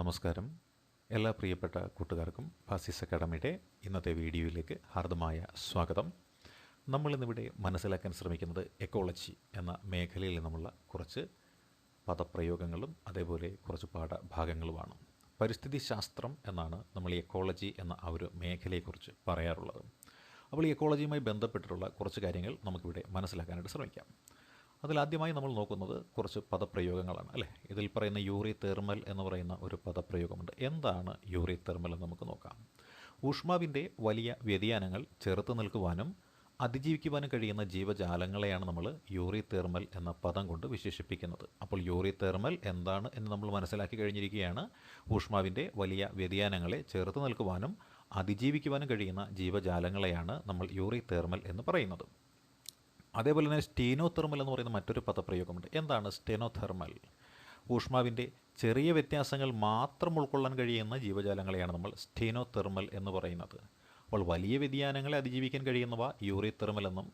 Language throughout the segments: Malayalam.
നമസ്കാരം. എല്ലാ പ്രിയപ്പെട്ട കൂട്ടുകാർക്കും ഫാസിസ് അക്കാഡമിയുടെ ഇന്നത്തെ വീഡിയോയിലേക്ക് ഹാർദമായ സ്വാഗതം. നമ്മളിന്നിവിടെ മനസ്സിലാക്കാൻ ശ്രമിക്കുന്നത് എക്കോളജി എന്ന മേഖലയിൽ നിന്നുമുള്ള കുറച്ച് പദപ്രയോഗങ്ങളും അതേപോലെ കുറച്ച് പാഠഭാഗങ്ങളുമാണ്. പരിസ്ഥിതി ശാസ്ത്രം എന്നാണ് നമ്മൾ എക്കോളജി എന്ന ആ ഒരു മേഖലയെക്കുറിച്ച് പറയാറുള്ളത്. അപ്പോൾ ഈ എക്കോളജിയുമായി ബന്ധപ്പെട്ടിട്ടുള്ള കുറച്ച് കാര്യങ്ങൾ നമുക്കിവിടെ മനസ്സിലാക്കാനായിട്ട് ശ്രമിക്കാം. അതിലാദ്യമായി നമ്മൾ നോക്കുന്നത് കുറച്ച് പദപ്രയോഗങ്ങളാണ് അല്ലേ. ഇതിൽ പറയുന്ന യൂറി തെർമൽ എന്ന് പറയുന്ന ഒരു പദപ്രയോഗമുണ്ട്. എന്താണ് യൂറി തെർമൽ എന്ന് നമുക്ക് നോക്കാം. ഊഷ്മാവിൻ്റെ വലിയ വ്യതിയാനങ്ങൾ ചെറുത്ത് നിൽക്കുവാനും അതിജീവിക്കുവാനും കഴിയുന്ന ജീവജാലങ്ങളെയാണ് നമ്മൾ യൂറി തെർമൽ എന്ന പദം കൊണ്ട് വിശേഷിപ്പിക്കുന്നത്. അപ്പോൾ യൂറി തെർമൽ എന്താണ് എന്ന് നമ്മൾ മനസ്സിലാക്കി കഴിഞ്ഞിരിക്കുകയാണ്. ഊഷ്മാവിൻ്റെ വലിയ വ്യതിയാനങ്ങളെ ചെറുത്ത് നിൽക്കുവാനും അതിജീവിക്കുവാനും കഴിയുന്ന ജീവജാലങ്ങളെയാണ് നമ്മൾ യൂറി തെർമൽ എന്ന് പറയുന്നത്. അതേപോലെ തന്നെ സ്റ്റീനോതെർമൽ എന്ന് പറയുന്ന മറ്റൊരു പദപ്രയോഗമുണ്ട്. എന്താണ് സ്റ്റെനോതെർമൽ? ഊഷ്മാവിൻ്റെ ചെറിയ വ്യത്യാസങ്ങൾ മാത്രം ഉൾക്കൊള്ളാൻ കഴിയുന്ന ജീവജാലങ്ങളെയാണ് നമ്മൾ സ്റ്റീനോതെർമൽ എന്ന് പറയുന്നത്. അപ്പോൾ വലിയ വ്യതിയാനങ്ങളെ അതിജീവിക്കാൻ കഴിയുന്നവ യൂറി തെർമൽ എന്നും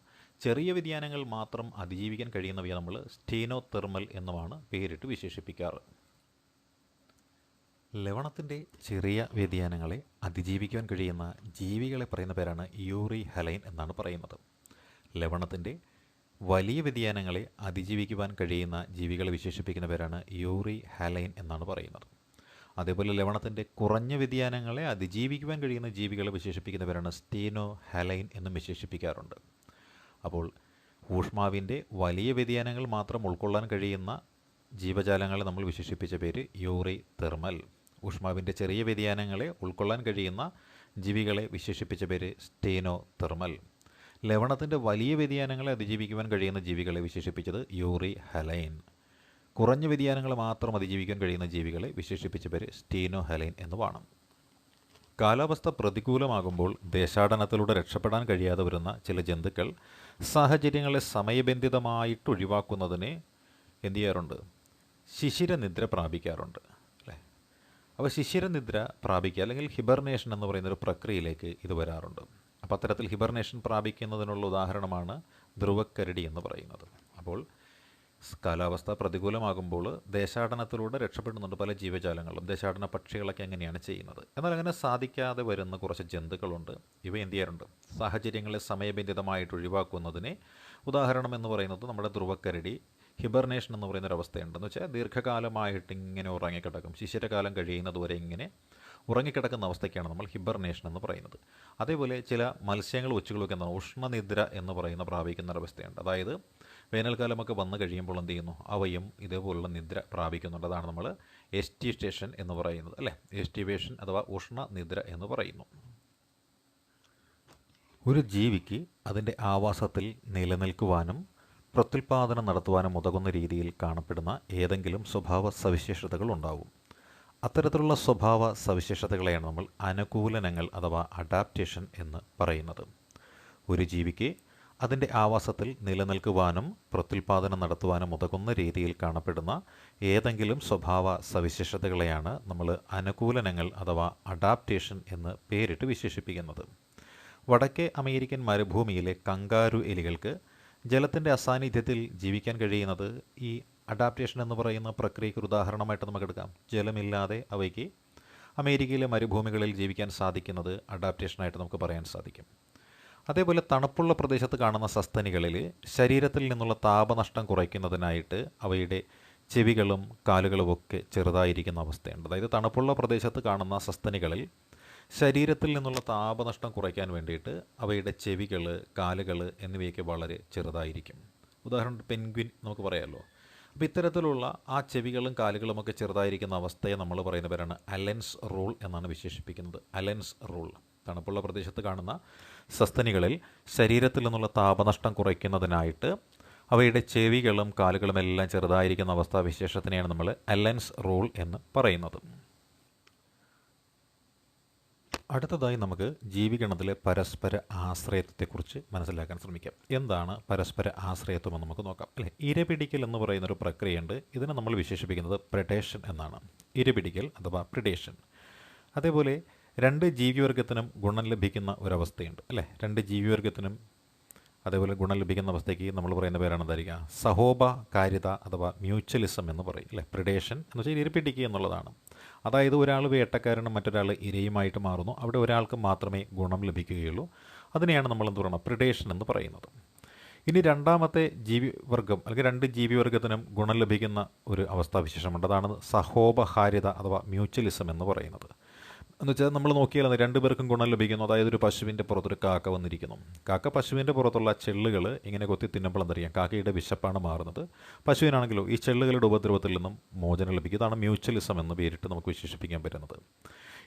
ചെറിയ വ്യതിയാനങ്ങൾ മാത്രം അതിജീവിക്കാൻ കഴിയുന്നവയെ നമ്മൾ സ്റ്റീനോതെർമൽ എന്നുമാണ് പേരിട്ട് വിശേഷിപ്പിക്കാറ്. ലവണത്തിൻ്റെ ചെറിയ വ്യതിയാനങ്ങളെ അതിജീവിക്കാൻ കഴിയുന്ന ജീവികളെ പറയുന്ന പേരാണ് യൂറി ഹലൈൻ എന്നാണ് പറയുന്നത്. ലവണത്തിൻ്റെ വലിയ വ്യതിയാനങ്ങളെ അതിജീവിക്കുവാൻ കഴിയുന്ന ജീവികളെ വിശേഷിപ്പിക്കുന്ന പേരാണ് യൂറി ഹലൈൻ എന്നാണ് പറയുന്നത്. അതേപോലെ ലവണത്തിൻ്റെ കുറഞ്ഞ വ്യതിയാനങ്ങളെ അതിജീവിക്കുവാൻ കഴിയുന്ന ജീവികളെ വിശേഷിപ്പിക്കുന്ന പേരാണ് സ്റ്റീനോ ഹലൈൻ എന്നും വിശേഷിപ്പിക്കാറുണ്ട്. അപ്പോൾ ഊഷ്മാവിൻ്റെ വലിയ വ്യതിയാനങ്ങൾ മാത്രം ഉൾക്കൊള്ളാൻ കഴിയുന്ന ജീവജാലങ്ങളെ നമ്മൾ വിശേഷിപ്പിച്ച പേര് യൂറി തെർമൽ. ഊഷ്മാവിൻ്റെ ചെറിയ വ്യതിയാനങ്ങളെ ഉൾക്കൊള്ളാൻ കഴിയുന്ന ജീവികളെ വിശേഷിപ്പിച്ച പേര് സ്റ്റീനോ തെർമൽ. ലവണത്തിൻ്റെ വലിയ വ്യതിയാനങ്ങളെ അതിജീവിക്കുവാൻ കഴിയുന്ന ജീവികളെ വിശേഷിപ്പിച്ചത് യൂറി ഹലൈൻ. കുറഞ്ഞ വ്യതിയാനങ്ങൾ മാത്രം അതിജീവിക്കാൻ കഴിയുന്ന ജീവികളെ വിശേഷിപ്പിച്ച പേര് സ്റ്റീനോ ഹലൈൻ എന്നുമാണ്. കാലാവസ്ഥ പ്രതികൂലമാകുമ്പോൾ ദേശാടനത്തിലൂടെ രക്ഷപ്പെടാൻ കഴിയാതെ വരുന്ന ചില ജന്തുക്കൾ സാഹചര്യങ്ങളെ സമയബന്ധിതമായിട്ട് ഒഴിവാക്കുന്നതിന് എന്ത് ചെയ്യാറുണ്ട്? ശിശിരനിദ്ര പ്രാപിക്കാറുണ്ട് അല്ലേ. അപ്പോൾ ശിശിരനിദ്ര പ്രാപിക്കുക അല്ലെങ്കിൽ ഹിബർനേഷൻ എന്ന് പറയുന്നൊരു പ്രക്രിയയിലേക്ക് ഇത് വരാറുണ്ട്. അപ്പോൾ അത്തരത്തിൽ ഹിബർനേഷൻ പ്രാപിക്കുന്നതിനുള്ള ഉദാഹരണമാണ് ധ്രുവക്കരടി എന്ന് പറയുന്നത്. അപ്പോൾ കാലാവസ്ഥ പ്രതികൂലമാകുമ്പോൾ ദേശാടനത്തിലൂടെ രക്ഷപ്പെടുന്നുണ്ട് പല ജീവജാലങ്ങളും. ദേശാടന പക്ഷികളൊക്കെ എങ്ങനെയാണ് ചെയ്യുന്നത്. എന്നാൽ അങ്ങനെ സാധിക്കാതെ വരുന്ന കുറച്ച് ജന്തുക്കളുണ്ട്. ഇവ എന്ത് ചെയ്യാറുണ്ട്? സാഹചര്യങ്ങളെ സമയബന്ധിതമായിട്ട് ഒഴിവാക്കുന്നതിന് ഉദാഹരണം എന്ന് പറയുന്നത് നമ്മുടെ ധ്രുവക്കരടി ഹിബർനേഷൻ എന്ന് പറയുന്നൊരവസ്ഥയുണ്ട്. എന്ന് വെച്ചാൽ ദീർഘകാലമായിട്ട് ഇങ്ങനെ ഉറങ്ങിക്കിടക്കും. ശിശിരകാലം കഴിയുന്നതുവരെ ഇങ്ങനെ ഉറങ്ങിക്കിടക്കുന്ന അവസ്ഥയ്ക്കാണ് നമ്മൾ ഹിബർനേഷൻ എന്ന് പറയുന്നത്. അതേപോലെ ചില മത്സ്യങ്ങൾ ഉച്ചകളൊക്കെ എന്താണ് ഉഷ്ണനിദ്ര എന്ന് പറയുന്ന പ്രാപിക്കുന്ന ഒരവസ്ഥയുണ്ട്. അതായത് വേനൽക്കാലമൊക്കെ വന്നു കഴിയുമ്പോൾ എന്ത് ചെയ്യുന്നു? അവയും ഇതേപോലുള്ള നിദ്ര പ്രാപിക്കുന്നുണ്ട്. അതാണ് നമ്മൾ എസ്റ്റിവേഷൻ എന്ന് പറയുന്നത് അല്ലേ. എസ്റ്റിവേഷൻ അഥവാ ഉഷ്ണനിദ്ര എന്ന് പറയുന്നു. ഒരു ജീവിക്ക് അതിൻ്റെ ആവാസത്തിൽ നിലനിൽക്കുവാനും പ്രത്യുൽപാദനം നടത്തുവാനും ഉതകുന്ന രീതിയിൽ കാണപ്പെടുന്ന ഏതെങ്കിലും സ്വഭാവ സവിശേഷതകൾ ഉണ്ടാവും. അത്തരത്തിലുള്ള സ്വഭാവ സവിശേഷതകളെയാണ് നമ്മൾ അനുകൂലനങ്ങൾ അഥവാ അഡാപ്റ്റേഷൻ എന്ന് പറയുന്നത്. ഒരു ജീവിക്ക് അതിൻ്റെ ആവാസത്തിൽ നിലനിൽക്കുവാനും പ്രത്യുൽപാദനം നടത്തുവാനും ഉതകുന്ന രീതിയിൽ കാണപ്പെടുന്ന ഏതെങ്കിലും സ്വഭാവ സവിശേഷതകളെയാണ് നമ്മൾ അനുകൂലനങ്ങൾ അഥവാ അഡാപ്റ്റേഷൻ എന്ന് പേരിട്ട് വിശേഷിപ്പിക്കുന്നത്. വടക്കേ അമേരിക്കൻ മരുഭൂമിയിലെ കങ്കാരു എലികൾക്ക് ജലത്തിൻ്റെ അസാന്നിധ്യത്തിൽ ജീവിക്കാൻ കഴിയുന്നത് ഈ അഡാപ്റ്റേഷൻ എന്ന് പറയുന്ന പ്രക്രിയയ്ക്ക് ഒരു ഉദാഹരണമായിട്ട് നമുക്കെടുക്കാം. ജലമില്ലാതെ അവയ്ക്ക് അമേരിക്കയിലെ മരുഭൂമികളിൽ ജീവിക്കാൻ സാധിക്കുന്നത് അഡാപ്റ്റേഷനായിട്ട് നമുക്ക് പറയാൻ സാധിക്കും. അതേപോലെ തണുപ്പുള്ള പ്രദേശത്ത് കാണുന്ന സസ്തനികളിൽ ശരീരത്തിൽ നിന്നുള്ള താപനഷ്ടം കുറയ്ക്കുന്നതിനായിട്ട് അവയുടെ ചെവികളും കാലുകളും ഒക്കെ ചെറുതായിരിക്കുന്ന അവസ്ഥയുണ്ട്. അതായത് തണുപ്പുള്ള പ്രദേശത്ത് കാണുന്ന സസ്തനികളിൽ ശരീരത്തിൽ നിന്നുള്ള താപനഷ്ടം കുറയ്ക്കാൻ വേണ്ടിയിട്ട് അവയുടെ ചെവികൾ, കാലുകൾ എന്നിവയൊക്കെ വളരെ ചെറുതായിരിക്കും. ഉദാഹരണം പെൻഗ്വിൻ നമുക്ക് പറയാമല്ലോ. അപ്പോൾ ഇത്തരത്തിലുള്ള ആ ചെവികളും കാലുകളുമൊക്കെ ചെറുതായിരിക്കുന്ന അവസ്ഥയെ നമ്മൾ പറയുന്ന പേരാണ് അലൻസ് റൂൾ എന്നാണ് വിശേഷിപ്പിക്കുന്നത്. Allen's rule. തണുപ്പുള്ള പ്രദേശത്ത് കാണുന്ന സസ്തനികളിൽ ശരീരത്തിൽ നിന്നുള്ള താപനഷ്ടം കുറയ്ക്കുന്നതിനായിട്ട് അവയുടെ ചെവികളും കാലുകളും എല്ലാം ചെറുതായിരിക്കുന്ന അവസ്ഥാവിശേഷത്തിനെയാണ് നമ്മൾ അലൻസ് റൂൾ എന്ന് പറയുന്നത്. അടുത്തതായി നമുക്ക് ജീവിഗണത്തിലെ പരസ്പര ആശ്രയത്വത്തെക്കുറിച്ച് മനസ്സിലാക്കാൻ ശ്രമിക്കാം. എന്താണ് പരസ്പര ആശ്രയത്വം എന്ന് നമുക്ക് നോക്കാം അല്ലേ. ഇരപിടിക്കൽ എന്ന് പറയുന്നൊരു പ്രക്രിയയുണ്ട്. ഇതിനെ നമ്മൾ വിശേഷിപ്പിക്കുന്നത് പ്രെഡേഷൻ എന്നാണ്. ഇരപിടിക്കൽ അഥവാ പ്രിഡേഷൻ. അതേപോലെ രണ്ട് ജീവിവർഗത്തിനും ഗുണം ലഭിക്കുന്ന ഒരവസ്ഥയുണ്ട് അല്ലേ. രണ്ട് ജീവിവർഗത്തിനും അതേപോലെ ഗുണം ലഭിക്കുന്ന അവസ്ഥയ്ക്ക് നമ്മൾ പറയുന്ന പേരാണ് എന്തായിരിക്കുക? സഹോപകാരിത അഥവാ മ്യൂച്വലിസം എന്ന് പറയും അല്ലേ. പ്രിഡേഷൻ എന്ന് വെച്ചാൽ ഇരപിടിക്കുക എന്നുള്ളതാണ്. അതായത് ഒരാൾ വേട്ടക്കാരനും മറ്റൊരാൾ ഇരയുമായിട്ട് മാറുന്നു. അവിടെ ഒരാൾക്ക് മാത്രമേ ഗുണം ലഭിക്കുകയുള്ളൂ. അതിനെയാണ് നമ്മൾ എന്ത് പറയുന്നത്, പ്രിഡേഷൻ എന്ന് പറയുന്നത്. ഇനി രണ്ടാമത്തെ ജീവിവർഗം അല്ലെങ്കിൽ രണ്ട് ജീവിവർഗത്തിനും ഗുണം ലഭിക്കുന്ന ഒരു അവസ്ഥാവിശേഷമുണ്ട്. അതാണ് സഹോപഹാര്യത അഥവാ മ്യൂച്വലിസം എന്ന് പറയുന്നത്. എന്ന് വെച്ചാൽ നമ്മൾ നോക്കിയാൽ രണ്ടുപേർക്കും ഗുണം ലഭിക്കുന്നു. അതായത് ഒരു പശുവിൻ്റെ പുറത്തൊരു കാക്ക വന്നിരിക്കുന്നു. കാക്ക പശുവിൻ്റെ പുറത്തുള്ള ചെള്ളുകൾ ഇങ്ങനെ കൊത്തി തിന്നുമ്പോൾ എന്തറിയാം, കാക്കയുടെ വിശപ്പാണ് മാറുന്നത്. പശുവിനാണെങ്കിലോ ഈ ചെള്ളുകളുടെ ഉപദ്രവത്തിൽ നിന്നും മോചനം ലഭിക്കും. ഇതാണ് മ്യൂച്വലിസം എന്ന് പേരിട്ട് നമുക്ക് വിശേഷിപ്പിക്കാൻ പറ്റുന്നത്.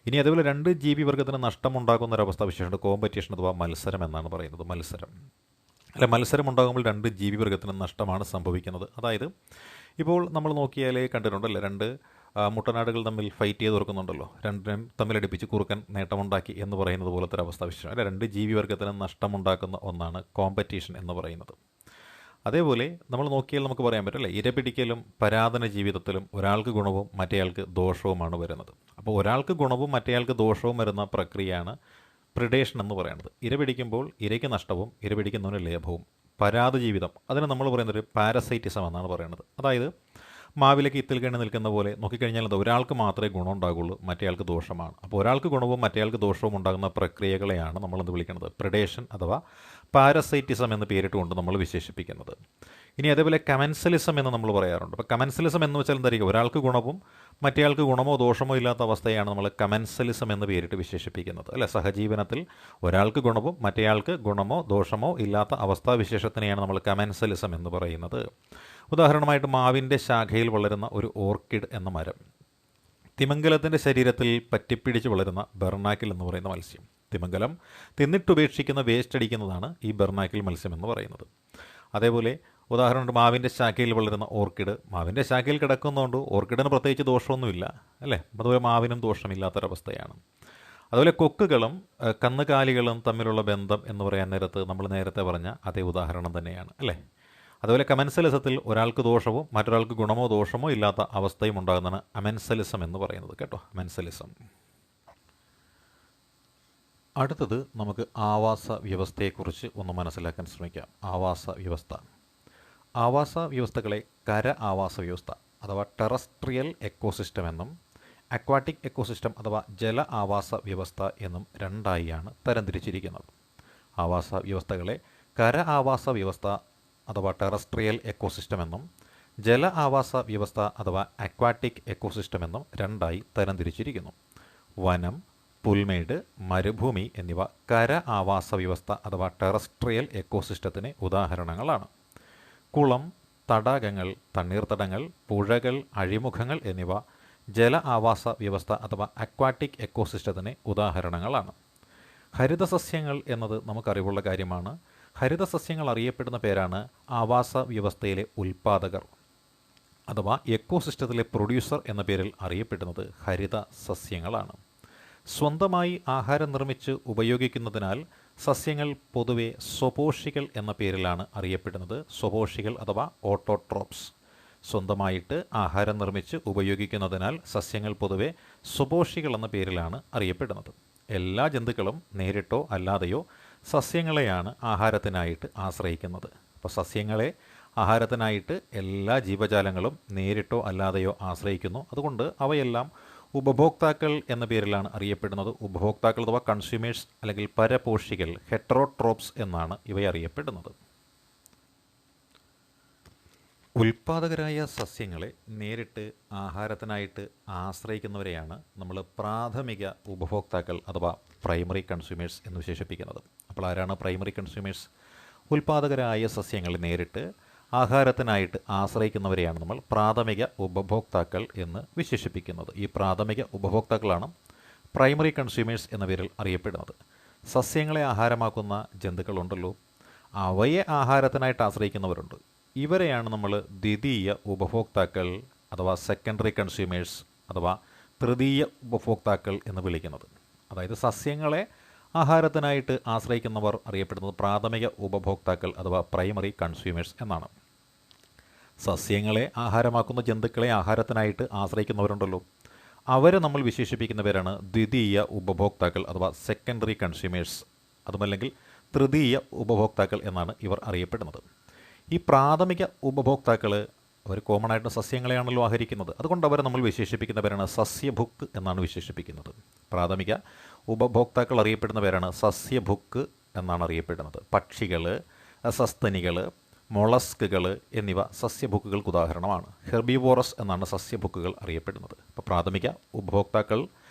ഇനി അതേപോലെ രണ്ട് ജീവിവർഗത്തിന് നഷ്ടമുണ്ടാകുന്ന ഒരവസ്ഥ വിശേഷമുണ്ട്, കോമ്പറ്റീഷൻ അഥവാ മത്സരം എന്നാണ് പറയുന്നത്. മത്സരം ഉണ്ടാകുമ്പോൾ രണ്ട് ജീവിവർഗത്തിനും നഷ്ടമാണ് സംഭവിക്കുന്നത്. അതായത് ഇപ്പോൾ നമ്മൾ നോക്കിയാൽ കണ്ടിട്ടുണ്ടല്ലോ, രണ്ട് മുട്ടനാടുകൾ തമ്മിൽ ഫൈറ്റ് ചെയ്ത് തുറക്കുന്നുണ്ടല്ലോ, രണ്ടിനും തമ്മിലടിപ്പിച്ച് കുറുക്കൻ നേട്ടമുണ്ടാക്കി എന്ന് പറയുന്നത് പോലത്തെ ഒരു അവസ്ഥ വിശേഷം. രണ്ട് ജീവിവർഗത്തിനും നഷ്ടമുണ്ടാക്കുന്ന ഒന്നാണ് കോമ്പറ്റീഷൻ എന്ന് പറയുന്നത്. അതേപോലെ നമ്മൾ നോക്കിയാൽ നമുക്ക് പറയാൻ പറ്റില്ല, ഇരപിടിക്കലും പരാതന ജീവിതത്തിലും ഒരാൾക്ക് ഗുണവും മറ്റേയാൾക്ക് ദോഷവുമാണ് വരുന്നത്. അപ്പോൾ ഒരാൾക്ക് ഗുണവും മറ്റേയാൾക്ക് ദോഷവും വരുന്ന പ്രക്രിയയാണ് പ്രിഡേഷൻ എന്ന് പറയുന്നത്. ഇര പിടിക്കുമ്പോൾ ഇരയ്ക്ക് നഷ്ടവും ഇര പിടിക്കുന്നതിന് ലാഭവും. പരാത ജീവിതം അതിന് നമ്മൾ പറയുന്നൊരു പാരസൈറ്റിസം എന്നാണ് പറയുന്നത്. അതായത് മാവിലേക്ക് ഇത്തിൽ കണ്ണി നിൽക്കുന്ന പോലെ നോക്കിക്കഴിഞ്ഞാൽ എന്താ, ഒരാൾക്ക് മാത്രമേ ഗുണം ഉണ്ടാകുള്ളൂ, മറ്റേയാൾക്ക് ദോഷമാണ്. അപ്പോൾ ഒരാൾക്ക് ഗുണവും മറ്റേയാൾക്ക് ദോഷവും ഉണ്ടാകുന്ന പ്രക്രിയകളെയാണ് നമ്മളെന്ത് വിളിക്കുന്നത്, പ്രിഡേഷൻ അഥവാ പാരസൈറ്റിസം എന്ന് പേരിട്ടുകൊണ്ട് നമ്മൾ വിശേഷിപ്പിക്കുന്നത്. ഇനി അതേപോലെ കമൻസലിസം എന്ന് നമ്മൾ പറയാറുണ്ട്. അപ്പോൾ കമൻസലിസം എന്ന് വെച്ചാൽ എന്തായിരിക്കും, ഒരാൾക്ക് ഗുണവും മറ്റേയാൾക്ക് ഗുണമോ ദോഷമോ ഇല്ലാത്ത അവസ്ഥയാണ് നമ്മൾ കമൻസലിസം എന്ന് പേരിട്ട് വിശേഷിപ്പിക്കുന്നത്. അല്ലെ, സഹജീവനത്തിൽ ഒരാൾക്ക് ഗുണവും മറ്റേയാൾക്ക് ഗുണമോ ദോഷമോ ഇല്ലാത്ത അവസ്ഥാവിശേഷത്തിനെയാണ് നമ്മൾ കമൻസലിസം എന്ന് പറയുന്നത്. ഉദാഹരണമായിട്ട് മാവിൻ്റെ ശാഖയിൽ വളരുന്ന ഒരു ഓർക്കിഡ് എന്ന മരം, തിമിംഗലത്തിൻ്റെ ശരീരത്തിൽ പറ്റിപ്പിടിച്ച് വളരുന്ന ബെർണാക്കിൽ എന്ന് പറയുന്ന മത്സ്യം. തിമിംഗലം തിന്നിട്ടുപേക്ഷിക്കുന്ന വേസ്റ്റ് അടിക്കുന്നതാണ് ഈ ബെർണാക്കിൽ മത്സ്യം എന്ന് പറയുന്നത്. അതേപോലെ ഉദാഹരണം, മാവിൻ്റെ ശാഖയിൽ വളരുന്ന ഓർക്കിഡ് മാവിൻ്റെ ശാഖയിൽ കിടക്കുന്നതുകൊണ്ട് ഓർക്കിഡിന് പ്രത്യേകിച്ച് ദോഷമൊന്നുമില്ല, അല്ലേ. അതുപോലെ മാവിനും ദോഷമില്ലാത്തൊരവസ്ഥയാണ്. അതുപോലെ കൊക്കുകളും കന്നുകാലികളും തമ്മിലുള്ള ബന്ധം എന്ന് പറയാൻ നേരത്ത് നമ്മൾ നേരത്തെ പറഞ്ഞ അതേ ഉദാഹരണം തന്നെയാണ്, അല്ലേ. അതുപോലെ കമൻസലിസത്തിൽ ഒരാൾക്ക് ദോഷവും മറ്റൊരാൾക്ക് ഗുണമോ ദോഷമോ ഇല്ലാത്ത അവസ്ഥയും ഉണ്ടാകുന്നതാണ് അമെൻസലിസം എന്ന് പറയുന്നത് കേട്ടോ, അമെൻസലിസം. അടുത്തത് നമുക്ക് ആവാസ വ്യവസ്ഥയെക്കുറിച്ച് ഒന്ന് മനസ്സിലാക്കാൻ ശ്രമിക്കാം. ആവാസ വ്യവസ്ഥകളെ കര ആവാസ വ്യവസ്ഥ അഥവാ ടെറസ്ട്രിയൽ എക്കോസിസ്റ്റം എന്നും അക്വാട്ടിക് എക്കോസിസ്റ്റം അഥവാ ജല ആവാസ വ്യവസ്ഥ എന്നും രണ്ടായിയാണ് തരംതിരിച്ചിരിക്കുന്നത്. ആവാസ വ്യവസ്ഥകളെ കര ആവാസ വ്യവസ്ഥ അഥവാ ടെറസ്ട്രിയൽ എക്കോസിസ്റ്റം എന്നും ജല ആവാസ വ്യവസ്ഥ അഥവാ അക്വാട്ടിക് എക്കോസിസ്റ്റം എന്നും രണ്ടായി തരംതിരിച്ചിരിക്കുന്നു. വനം, പുൽമേട്, മരുഭൂമി എന്നിവ കര ആവാസ വ്യവസ്ഥ അഥവാ ടെറസ്ട്രിയൽ എക്കോസിസ്റ്റത്തിന് ഉദാഹരണങ്ങളാണ്. കുളം, തടാകങ്ങൾ, തണ്ണീർത്തടങ്ങൾ, പുഴകൾ, അഴിമുഖങ്ങൾ എന്നിവ ജല ആവാസ വ്യവസ്ഥ അഥവാ അക്വാട്ടിക് എക്കോസിസ്റ്റത്തിന് ഉദാഹരണങ്ങളാണ്. ഹരിതസസ്യങ്ങൾ എന്നത് നമുക്കറിവുള്ള കാര്യമാണ്. ഹരിതസസ്യങ്ങൾ അറിയപ്പെടുന്ന പേരാണ് ആവാസ വ്യവസ്ഥയിലെ ഉൽപ്പാദകർ അഥവാ എക്കോസിസ്റ്റത്തിലെ പ്രൊഡ്യൂസർ എന്ന പേരിൽ അറിയപ്പെടുന്നത് ഹരിത സസ്യങ്ങളാണ്. സ്വന്തമായി ആഹാരം നിർമ്മിച്ച് ഉപയോഗിക്കുന്നതിനാൽ സസ്യങ്ങൾ പൊതുവെ സ്വപോഷികൾ എന്ന പേരിലാണ് അറിയപ്പെടുന്നത്. സ്വപോഷികൾ അഥവാ ഓട്ടോട്രോപ്സ്. സ്വന്തമായിട്ട് ആഹാരം നിർമ്മിച്ച് ഉപയോഗിക്കുന്നതിനാൽ സസ്യങ്ങൾ പൊതുവെ സ്വപോഷികൾ എന്ന പേരിലാണ് അറിയപ്പെടുന്നത്. എല്ലാ ജന്തുക്കളും നേരിട്ടോ അല്ലാതെയോ സസ്യങ്ങളെയാണ് ആഹാരത്തിനായിട്ട് ആശ്രയിക്കുന്നത്. അപ്പോൾ സസ്യങ്ങളെ ആഹാരത്തിനായിട്ട് എല്ലാ ജീവജാലങ്ങളും നേരിട്ടോ അല്ലാതെയോ ആശ്രയിക്കുന്നു. അതുകൊണ്ട് അവയെല്ലാം ഉപഭോക്താക്കൾ എന്ന പേരിലാണ് അറിയപ്പെടുന്നത്. ഉപഭോക്താക്കൾ അഥവാ കൺസ്യൂമേഴ്സ് അല്ലെങ്കിൽ പരപോഷികൾ, ഹെറ്ററോട്രോപ്സ് എന്നാണ് ഇവയെ അറിയപ്പെടുന്നത്. ഉൽപ്പാദകരായ സസ്യങ്ങളെ നേരിട്ട് ആഹാരത്തിനായിട്ട് ആശ്രയിക്കുന്നവരെയാണ് നമ്മൾ പ്രാഥമിക ഉപഭോക്താക്കൾ അഥവാ പ്രൈമറി കൺസ്യൂമേഴ്സ് എന്ന് വിശേഷിപ്പിക്കുന്നത്. അപ്പോൾ ആരാണ് പ്രൈമറി കൺസ്യൂമേഴ്സ്? ഉൽപ്പാദകരായ സസ്യങ്ങളെ നേരിട്ട് ആഹാരത്തിനായിട്ട് ആശ്രയിക്കുന്നവരെയാണ് നമ്മൾ പ്രാഥമിക ഉപഭോക്താക്കൾ എന്ന് വിശേഷിപ്പിക്കുന്നത്. ഈ പ്രാഥമിക ഉപഭോക്താക്കളാണ് പ്രൈമറി കൺസ്യൂമേഴ്സ് എന്ന പേരിൽ അറിയപ്പെടുന്നത്. സസ്യങ്ങളെ ആഹാരമാക്കുന്ന ജന്തുക്കളുണ്ടല്ലോ, അവയെ ആഹാരത്തിനായിട്ട് ആശ്രയിക്കുന്നവരുണ്ട്. ഇവരെയാണ് നമ്മൾ ദ്വിതീയ ഉപഭോക്താക്കൾ അഥവാ സെക്കൻഡറി കൺസ്യൂമേഴ്സ് അഥവാ തൃതീയ ഉപഭോക്താക്കൾ എന്ന് വിളിക്കുന്നത്. അതായത് സസ്യങ്ങളെ ആഹാരത്തിനായിട്ട് ആശ്രയിക്കുന്നവർ അറിയപ്പെടുന്നത് പ്രാഥമിക ഉപഭോക്താക്കൾ അഥവാ പ്രൈമറി കൺസ്യൂമേഴ്സ് എന്നാണ്. സസ്യങ്ങളെ ആഹാരമാക്കുന്ന ജന്തുക്കളെ ആഹാരത്തിനായിട്ട് ആശ്രയിക്കുന്നവരുണ്ടല്ലോ, അവരെ നമ്മൾ വിശേഷിപ്പിക്കുന്ന പേരാണ് ദ്വിതീയ ഉപഭോക്താക്കൾ അഥവാ സെക്കൻഡറി കൺസ്യൂമേഴ്സ്, അതുമല്ലെങ്കിൽ തൃതീയ ഉപഭോക്താക്കൾ എന്നാണ് ഇവർ അറിയപ്പെടുന്നത്. ഈ പ്രാഥമിക ഉപഭോക്താക്കൾ അവർ കോമൺ ആയിട്ട് സസ്യങ്ങളെയാണല്ലോ ആഹരിക്കുന്നത്. അതുകൊണ്ട് അവരെ നമ്മൾ വിശേഷിപ്പിക്കുന്ന പേരാണ് സസ്യഭുക്ക് എന്നാണ് വിശേഷിപ്പിക്കുന്നത്. പ്രാഥമിക ഉപഭോക്താക്കൾ അറിയപ്പെടുന്ന പേരാണ് സസ്യഭുക്ക് എന്നാണ് അറിയപ്പെടുന്നത്. പക്ഷികൾ, സസ്തനികൾ, മൊളസ്കുകൾ എന്നിവ സസ്യഭുക്കുകൾക്ക് ഉദാഹരണമാണ്. ഹെർബിവോറസ് എന്നാണ് സസ്യഭുക്കുകൾ അറിയപ്പെടുന്നത്. അപ്പോൾ പ്രാഥമിക ഉപഭോക്താക്കൾ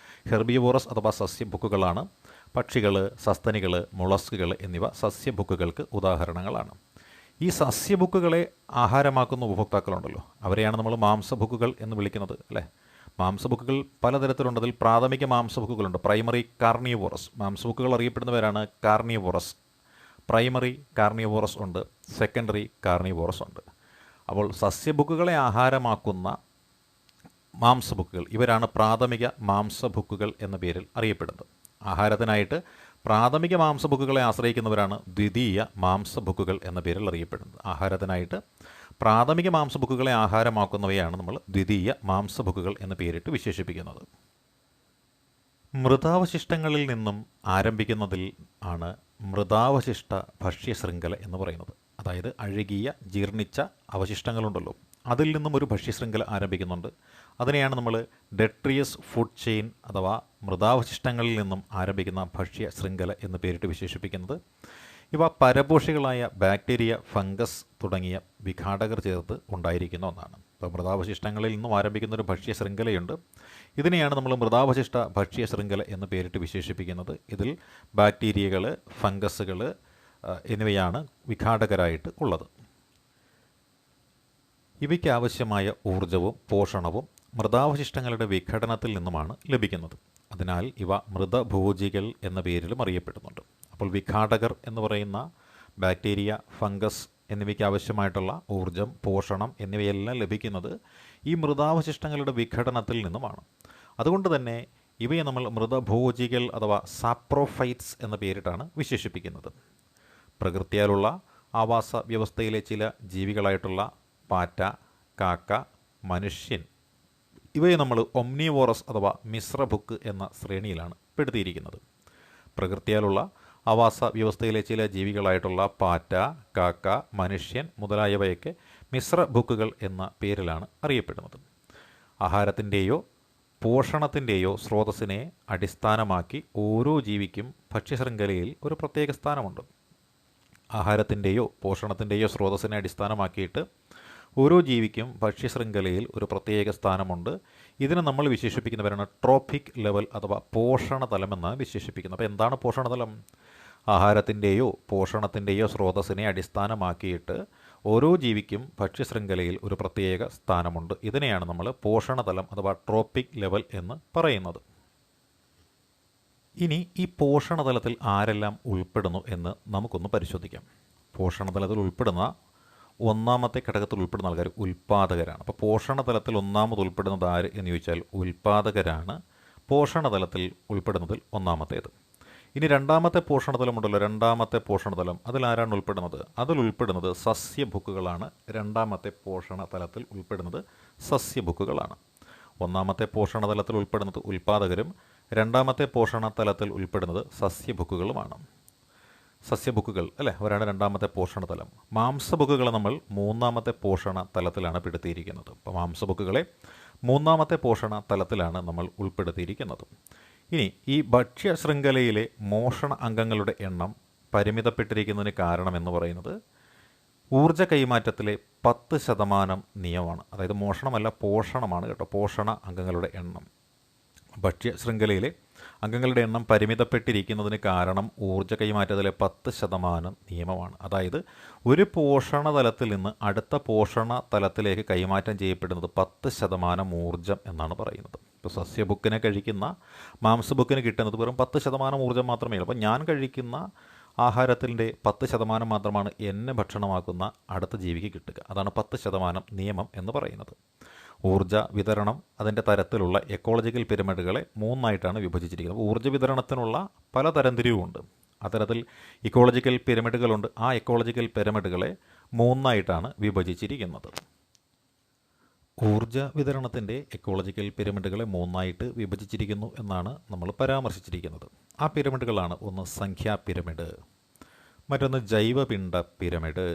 ഹെർബിവോറസ് അഥവാ സസ്യഭുക്കുകളാണ്. പക്ഷികൾ, സസ്തനികൾ, മൊളസ്കുകൾ എന്നിവ സസ്യഭുക്കുകൾക്ക് ഉദാഹരണങ്ങളാണ്. ഈ സസ്യഭുക്കുകളെ ആഹാരമാക്കുന്ന ഉപഭോക്താക്കളുണ്ടല്ലോ, അവരെയാണ് നമ്മൾ മാംസഭുക്കുകൾ എന്ന് വിളിക്കുന്നത്, അല്ലേ? മാംസഭുക്കുകൾ പലതരത്തിലുണ്ട്. അതിൽ പ്രാഥമിക മാംസഭുക്കുകളുണ്ട്. പ്രൈമറി കാർണിവോറസ് മാംസഭുക്കുകൾ അറിയപ്പെടുന്നവരാണ് കാർണിവോറസ്. പ്രൈമറി കാർണിവോറസ് ഉണ്ട്, സെക്കൻഡറി കാർണിവോറസ് ഉണ്ട്. അപ്പോൾ സസ്യഭുക്കുകളെ ആഹാരമാക്കുന്ന മാംസഭുക്കുകൾ ഇവരാണ് പ്രാഥമിക മാംസഭുക്കുകൾ എന്ന പേരിൽ അറിയപ്പെടുന്നത്. ആഹാരത്തിനായിട്ട് പ്രാഥമിക മാംസഭുക്കുകളെ ആശ്രയിക്കുന്നവരാണ് ദ്വിതീയ മാംസഭുക്കുകൾ എന്ന പേരിൽ അറിയപ്പെടുന്നത്. ആഹാരത്തിനായിട്ട് പ്രാഥമിക മാംസഭുക്കുകളെ ആഹാരമാക്കുന്നവയാണ് നമ്മൾ ദ്വിതീയ മാംസഭുക്കുകൾ എന്ന പേരിട്ട് വിശേഷിപ്പിക്കുന്നത്. മൃതാവശിഷ്ടങ്ങളിൽ നിന്നും ആരംഭിക്കുന്നതിൽ ആണ് മൃതാവശിഷ്ട ഭക്ഷ്യശൃംഖല എന്ന് പറയുന്നത്. അതായത് അഴുകിയ ജീർണിച്ച അവശിഷ്ടങ്ങളുണ്ടല്ലോ, അതിൽ നിന്നും ഒരു ഭക്ഷ്യശൃംഖല ആരംഭിക്കുന്നുണ്ട്. അതിനെയാണ് നമ്മൾ ഡെട്രിയസ് ഫുഡ് ചെയിൻ അഥവാ മൃതാവശിഷ്ടങ്ങളിൽ നിന്നും ആരംഭിക്കുന്ന ഭക്ഷ്യ ശൃംഖല എന്ന് പേരിട്ട് വിശേഷിപ്പിക്കുന്നത്. ഇവ പരപോഷികളായ ബാക്ടീരിയ, ഫംഗസ് തുടങ്ങിയ വിഘാടകർ ചേർത്ത് ഉണ്ടായിരിക്കുന്ന ഒന്നാണ്. അപ്പോൾ മൃതാവശിഷ്ടങ്ങളിൽ നിന്നും ആരംഭിക്കുന്ന ഒരു ഭക്ഷ്യ ശൃംഖലയുണ്ട്. ഇതിനെയാണ് നമ്മൾ മൃതാവശിഷ്ട ഭക്ഷ്യ ശൃംഖല എന്ന് പേരിട്ട് വിശേഷിപ്പിക്കുന്നത്. ഇതിൽ ബാക്ടീരിയകൾ, ഫംഗസുകൾ എന്നിവയാണ് വിഘാടകരായിട്ട് ഉള്ളത്. ഇവയ്ക്ക് ആവശ്യമായ ഊർജവും പോഷണവും മൃതാവശിഷ്ടങ്ങളുടെ വിഘടനത്തിൽ നിന്നുമാണ് ലഭിക്കുന്നത്. അതിനാൽ ഇവ മൃതഭോജികൾ എന്ന പേരിലും അറിയപ്പെടുന്നുണ്ട്. അപ്പോൾ വിഘാടകർ എന്ന് പറയുന്ന ബാക്ടീരിയ, ഫംഗസ് എന്നിവയ്ക്ക് ആവശ്യമായിട്ടുള്ള ഊർജം, പോഷണം എന്നിവയെല്ലാം ലഭിക്കുന്നത് ഈ മൃതാവശിഷ്ടങ്ങളുടെ വിഘടനത്തിൽ നിന്നുമാണ്. അതുകൊണ്ട് തന്നെ ഇവയെ നമ്മൾ മൃതഭോജികൾ അഥവാ സാപ്രോഫൈറ്റ്സ് എന്ന പേരിട്ടാണ് വിശേഷിപ്പിക്കുന്നത്. പ്രകൃതിയാലുള്ള ആവാസ വ്യവസ്ഥയിലെ ചില ജീവികളായിട്ടുള്ള പാറ്റ, കാക്ക, മനുഷ്യൻ ഇവയെ നമ്മൾ ഒംനിവോറസ് അഥവാ മിശ്രഭുക്ക് എന്ന ശ്രേണിയിലാണ് പെടുത്തിയിരിക്കുന്നത്. പ്രകൃതിയാലുള്ള ആവാസ വ്യവസ്ഥയിലെ ചില ജീവികളായിട്ടുള്ള പാറ്റ, കാക്ക, മനുഷ്യൻ മുതലായവയൊക്കെ മിശ്രഭുക്കുകൾ എന്ന പേരിലാണ് അറിയപ്പെടുന്നത്. ആഹാരത്തിൻ്റെയോ പോഷണത്തിൻ്റെയോ സ്രോതസ്സിനെ അടിസ്ഥാനമാക്കി ഓരോ ജീവിക്കും ഭക്ഷ്യശൃംഖലയിൽ ഒരു പ്രത്യേക സ്ഥാനമുണ്ട്. ആഹാരത്തിൻ്റെയോ പോഷണത്തിൻ്റെയോ സ്രോതസ്സിനെ അടിസ്ഥാനമാക്കിയിട്ട് ഓരോ ജീവിക്കും ഭക്ഷ്യശൃംഖലയിൽ ഒരു പ്രത്യേക സ്ഥാനമുണ്ട്. ഇതിനെ നമ്മൾ വിശേഷിപ്പിക്കുന്നവരാണ് ട്രോഫിക് ലെവൽ അഥവാ പോഷണതലം എന്നാണ് വിശേഷിപ്പിക്കുന്നത്. അപ്പോൾ എന്താണ് പോഷണതലം? ആഹാരത്തിൻ്റെയോ പോഷണത്തിൻ്റെയോ സ്രോതസ്സിനെ അടിസ്ഥാനമാക്കിയിട്ട് ഓരോ ജീവിക്കും ഭക്ഷ്യശൃംഖലയിൽ ഒരു പ്രത്യേക സ്ഥാനമുണ്ട്. ഇതിനെയാണ് നമ്മൾ പോഷണതലം അഥവാ ട്രോഫിക് ലെവൽ എന്ന് പറയുന്നത്. ഇനി ഈ പോഷണതലത്തിൽ ആരെല്ലാം ഉൾപ്പെടുന്നു എന്ന് നമുക്കൊന്ന് പരിശോധിക്കാം. പോഷണതലത്തിൽ ഉൾപ്പെടുന്ന ഒന്നാമത്തെ ഘടകത്തിൽ ഉൾപ്പെടുന്ന ആൾക്കാർ ഉൽപ്പാദകരാണ്. അപ്പോൾ പോഷണതലത്തിൽ ഒന്നാമത് ഉൾപ്പെടുന്നത് ആര് എന്ന് ചോദിച്ചാൽ ഉൽപ്പാദകരാണ് പോഷണതലത്തിൽ ഉൾപ്പെടുന്നതിൽ ഒന്നാമത്തേത്. ഇനി രണ്ടാമത്തെ പോഷണതലമുണ്ടല്ലോ, രണ്ടാമത്തെ പോഷണതലം അതിലാരാണ് ഉൾപ്പെടുന്നത്? അതിൽ ഉൾപ്പെടുന്നത് സസ്യഭുക്കുകളാണ്. രണ്ടാമത്തെ പോഷണതലത്തിൽ ഉൾപ്പെടുന്നത് സസ്യഭുക്കുകളാണ്. ഒന്നാമത്തെ പോഷണതലത്തിൽ ഉൾപ്പെടുന്നത് ഉൽപ്പാദകരും രണ്ടാമത്തെ പോഷണതലത്തിൽ ഉൾപ്പെടുന്നത് സസ്യഭുക്കുകളുമാണ്. സസ്യഭുക്കുകൾ അല്ലേ, അവരാണ് രണ്ടാമത്തെ പോഷണതലം. മാംസഭുക്കുകളെ നമ്മൾ മൂന്നാമത്തെ പോഷണ തലത്തിലാണ് പെടുത്തിയിരിക്കുന്നത്. അപ്പോൾ മാംസഭുക്കുകളെ മൂന്നാമത്തെ പോഷണ തലത്തിലാണ് നമ്മൾ ഉൾപ്പെടുത്തിയിരിക്കുന്നത്. ഇനി ഈ ഭക്ഷ്യ ശൃംഖലയിലെ മോഷണ അംഗങ്ങളുടെ എണ്ണം പരിമിതപ്പെട്ടിരിക്കുന്നതിന് കാരണമെന്ന് പറയുന്നത് ഊർജ്ജ കൈമാറ്റത്തിലെ 10% നിയമമാണ്. അതായത് മോഷണമല്ല, പോഷണമാണ് കേട്ടോ. പോഷണ അംഗങ്ങളുടെ എണ്ണം, ഭക്ഷ്യ ശൃംഖലയിലെ അംഗങ്ങളുടെ എണ്ണം പരിമിതപ്പെട്ടിരിക്കുന്നതിന് കാരണം ഊർജ്ജ കൈമാറ്റത്തിലെ 10% നിയമമാണ്. അതായത് ഒരു പോഷണ തലത്തിൽ നിന്ന് അടുത്ത പോഷണ തലത്തിലേക്ക് കൈമാറ്റം ചെയ്യപ്പെടുന്നത് 10% ഊർജ്ജം എന്നാണ് പറയുന്നത്. ഇപ്പോൾ സസ്യഭുക്കിനെ കഴിക്കുന്ന മാംസഭുക്കിന് കിട്ടുന്നത് വെറും 10% ഊർജ്ജം മാത്രമേ ഉള്ളൂ. അപ്പോൾ ഞാൻ കഴിക്കുന്ന ആഹാരത്തിൻ്റെ 10% മാത്രമാണ് എന്നെ ഭക്ഷണമാക്കുന്ന അടുത്ത ജീവിക്ക് കിട്ടുക. അതാണ് 10% നിയമം എന്ന് പറയുന്നത്. ഊർജ്ജ വിതരണം അതിൻ്റെ തരത്തിലുള്ള എക്കോളജിക്കൽ പിരമിഡുകളെ 3ആയിട്ടാണ് വിഭജിച്ചിരിക്കുന്നത്. ഊർജ്ജ വിതരണത്തിനുള്ള പല തരംതിരിവുമുണ്ട്. അത്തരത്തിൽ ഇക്കോളജിക്കൽ പിരമിഡുകളുണ്ട്. ആ എക്കോളജിക്കൽ പിരമിഡുകളെ 3ആയിട്ടാണ് വിഭജിച്ചിരിക്കുന്നത്. ഊർജ്ജ വിതരണത്തിൻ്റെ എക്കോളജിക്കൽ പിരമിഡുകളെ 3ആയിട്ട് വിഭജിച്ചിരിക്കുന്നു എന്നാണ് നമ്മൾ പരാമർശിച്ചിരിക്കുന്നത്. ആ പിരമിഡുകളാണ് ഒന്ന് സംഖ്യാ പിരമിഡ്, മറ്റൊന്ന് ജൈവപിണ്ഡ പിരമിഡ്,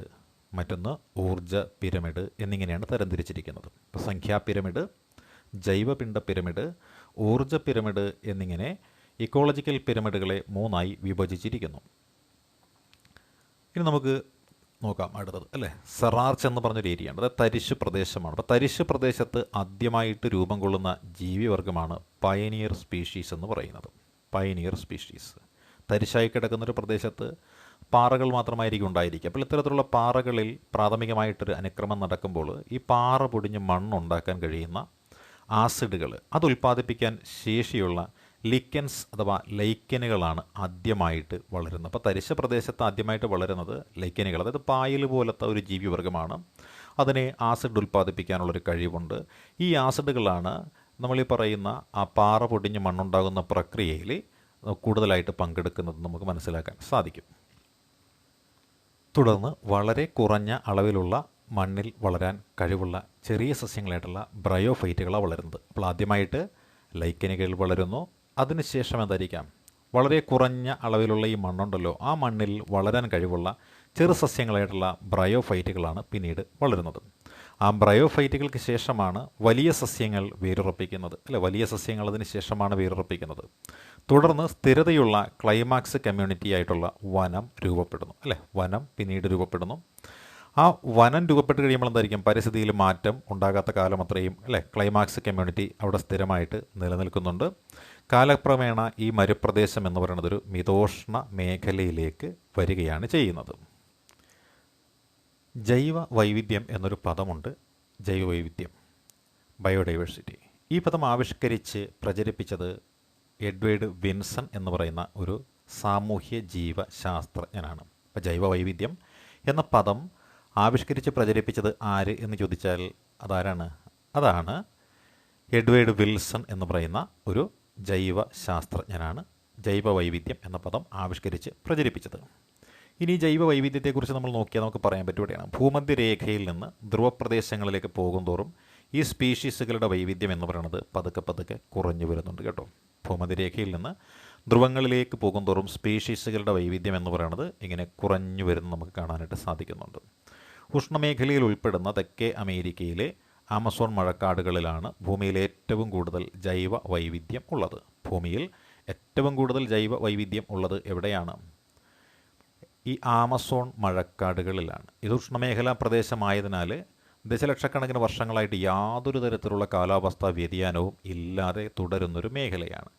മറ്റൊന്ന് ഊർജ പിരമിഡ് എന്നിങ്ങനെയാണ് തരംതിരിച്ചിരിക്കുന്നത്. ഇപ്പോൾ സംഖ്യാ പിരമിഡ്, ജൈവപിണ്ഡ പിരമിഡ്, ഊർജ പിരമിഡ് എന്നിങ്ങനെ ഇക്കോളജിക്കൽ പിരമിഡുകളെ 3ആയി വിഭജിച്ചിരിക്കുന്നു. ഇനി നമുക്ക് നോക്കാം അടുത്തത് അല്ലേ. സെറാർച്ച് എന്ന് പറഞ്ഞൊരു ഏരിയയാണ്, അത് തരിശ് പ്രദേശമാണ്. അപ്പോൾ തരിശ് പ്രദേശത്ത് ആദ്യമായിട്ട് രൂപം കൊള്ളുന്ന ജീവിവർഗമാണ് പയനിയർ സ്പീഷീസ് എന്ന് പറയുന്നത്. പയനിയർ സ്പീഷീസ് തരിശായി കിടക്കുന്നൊരു പ്രദേശത്ത് പാറകൾ മാത്രമായിരിക്കും ഉണ്ടായിരിക്കുക. അപ്പോൾ ഇത്തരത്തിലുള്ള പാറകളിൽ പ്രാഥമികമായിട്ടൊരു അനുക്രമം നടക്കുമ്പോൾ ഈ പാറ പൊടിഞ്ഞ് മണ്ണുണ്ടാക്കാൻ കഴിയുന്ന ആസിഡുകൾ അത് ഉൽപ്പാദിപ്പിക്കാൻ ശേഷിയുള്ള ലിക്കൻസ് അഥവാ ലൈക്കനുകളാണ് ആദ്യമായിട്ട് വളരുന്നത്. അപ്പോൾ തരിശ പ്രദേശത്ത് ആദ്യമായിട്ട് വളരുന്നത് ലൈക്കനുകൾ, അതായത് പായൽ പോലത്തെ ഒരു ജീവിവർഗമാണ്. അതിനെ ആസിഡ് ഉൽപ്പാദിപ്പിക്കാനുള്ളൊരു കഴിവുണ്ട്. ഈ ആസിഡുകളാണ് നമ്മളീ പറയുന്ന ആ പാറ പൊടിഞ്ഞ് മണ്ണുണ്ടാകുന്ന പ്രക്രിയയിൽ കൂടുതലായിട്ട് പങ്കെടുക്കുന്നത് നമുക്ക് മനസ്സിലാക്കാൻ സാധിക്കും. തുടർന്ന് വളരെ കുറഞ്ഞ അളവിലുള്ള മണ്ണിൽ വളരാൻ കഴിവുള്ള ചെറിയ സസ്യങ്ങളായിട്ടുള്ള ബ്രയോഫൈറ്റുകളാണ് വളരുന്നത്. അപ്പോൾ ആദ്യമായിട്ട് ലൈക്കനുകൾ വളരുന്നു. അതിനുശേഷം എന്തായിരിക്കാം, വളരെ കുറഞ്ഞ അളവിലുള്ള ഈ മണ്ണുണ്ടല്ലോ, ആ മണ്ണിൽ വളരാൻ കഴിവുള്ള ചെറു സസ്യങ്ങളായിട്ടുള്ള ബ്രയോഫൈറ്റുകളാണ് പിന്നീട് വളരുന്നത്. ആ ബ്രയോഫൈറ്റുകൾക്ക് ശേഷമാണ് വലിയ സസ്യങ്ങൾ വേരുറപ്പിക്കുന്നത് അല്ലെ. വലിയ സസ്യങ്ങൾ അതിന് ശേഷമാണ് വേരുറപ്പിക്കുന്നത്. തുടർന്ന് സ്ഥിരതയുള്ള ക്ലൈമാക്സ് കമ്മ്യൂണിറ്റി ആയിട്ടുള്ള വനം രൂപപ്പെടുന്നു അല്ലേ. വനം പിന്നീട് രൂപപ്പെടുന്നു. ആ വനം രൂപപ്പെട്ട് കഴിയുമ്പോൾ എന്തായിരിക്കും, പരിസ്ഥിതിയിൽ മാറ്റം ഉണ്ടാകാത്ത കാലം അത്രയും അല്ലേ ക്ലൈമാക്സ് കമ്മ്യൂണിറ്റി അവിടെ സ്ഥിരമായിട്ട് നിലനിൽക്കുന്നുണ്ട്. കാലക്രമേണ ഈ മരുപ്രദേശം എന്ന് പറയുന്നത് ഒരു മിതോഷ്ണ മേഖലയിലേക്ക് വരികയാണ് ചെയ്യുന്നത്. ജൈവ വൈവിധ്യം എന്നൊരു പദമുണ്ട്. ജൈവ വൈവിധ്യം, ബയോഡൈവേഴ്സിറ്റി. ഈ പദം ആവിഷ്കരിച്ച് പ്രചരിപ്പിച്ചത് എഡ്വേർഡ് വിൻസൺ എന്ന് പറയുന്ന ഒരു സാമൂഹ്യ ജീവശാസ്ത്രജ്ഞനാണ്. അപ്പോൾ ജൈവ വൈവിധ്യം എന്ന പദം ആവിഷ്കരിച്ച് പ്രചരിപ്പിച്ചത് ആര് എന്ന് ചോദിച്ചാൽ അതാണ് എഡ്വേർഡ് വിൽസൺ എന്ന് പറയുന്ന ഒരു ജൈവ ശാസ്ത്രജ്ഞനാണ് ജൈവ വൈവിധ്യം എന്ന പദം ആവിഷ്കരിച്ച് പ്രചരിപ്പിച്ചത്. ഇനി ജൈവ വൈവിധ്യത്തെക്കുറിച്ച് നമ്മൾ നോക്കിയാൽ നമുക്ക് പറയാൻ പറ്റുകയാണ്, ഭൂമധ്യരേഖയിൽ നിന്ന് ധ്രുവപ്രദേശങ്ങളിലേക്ക് പോകുന്തോറും ഈ സ്പീഷീസുകളുടെ വൈവിധ്യം എന്ന് പറയുന്നത് പതുക്കെ പതുക്കെ കുറഞ്ഞു വരുന്നുണ്ട് കേട്ടോ. ഭൂമധ്യരേഖയിൽ നിന്ന് ധ്രുവങ്ങളിലേക്ക് പോകുന്തോറും സ്പീഷീസുകളുടെ വൈവിധ്യം എന്ന് പറയുന്നത് ഇങ്ങനെ കുറഞ്ഞു വരുന്നത് നമുക്ക് കാണാനായിട്ട് സാധിക്കുന്നുണ്ട്. ഉഷ്ണമേഖലയിൽ ഉൾപ്പെടുന്ന തെക്കേ അമേരിക്കയിലെ ആമസോൺ മഴക്കാടുകളിലാണ് ഭൂമിയിൽ ഏറ്റവും കൂടുതൽ ജൈവ വൈവിധ്യം ഉള്ളത്. ഭൂമിയിൽ ഏറ്റവും കൂടുതൽ ജൈവ വൈവിധ്യം ഉള്ളത് എവിടെയാണ്? ഈ ആമസോൺ മഴക്കാടുകളിലാണ്. ഇത് ഉഷ്ണമേഖലാ പ്രദേശമായതിനാൽ ദശലക്ഷക്കണക്കിന് വർഷങ്ങളായിട്ട് യാതൊരു തരത്തിലുള്ള കാലാവസ്ഥാ വ്യതിയാനവും ഇല്ലാതെ തുടരുന്നൊരു മേഖലയാണ്.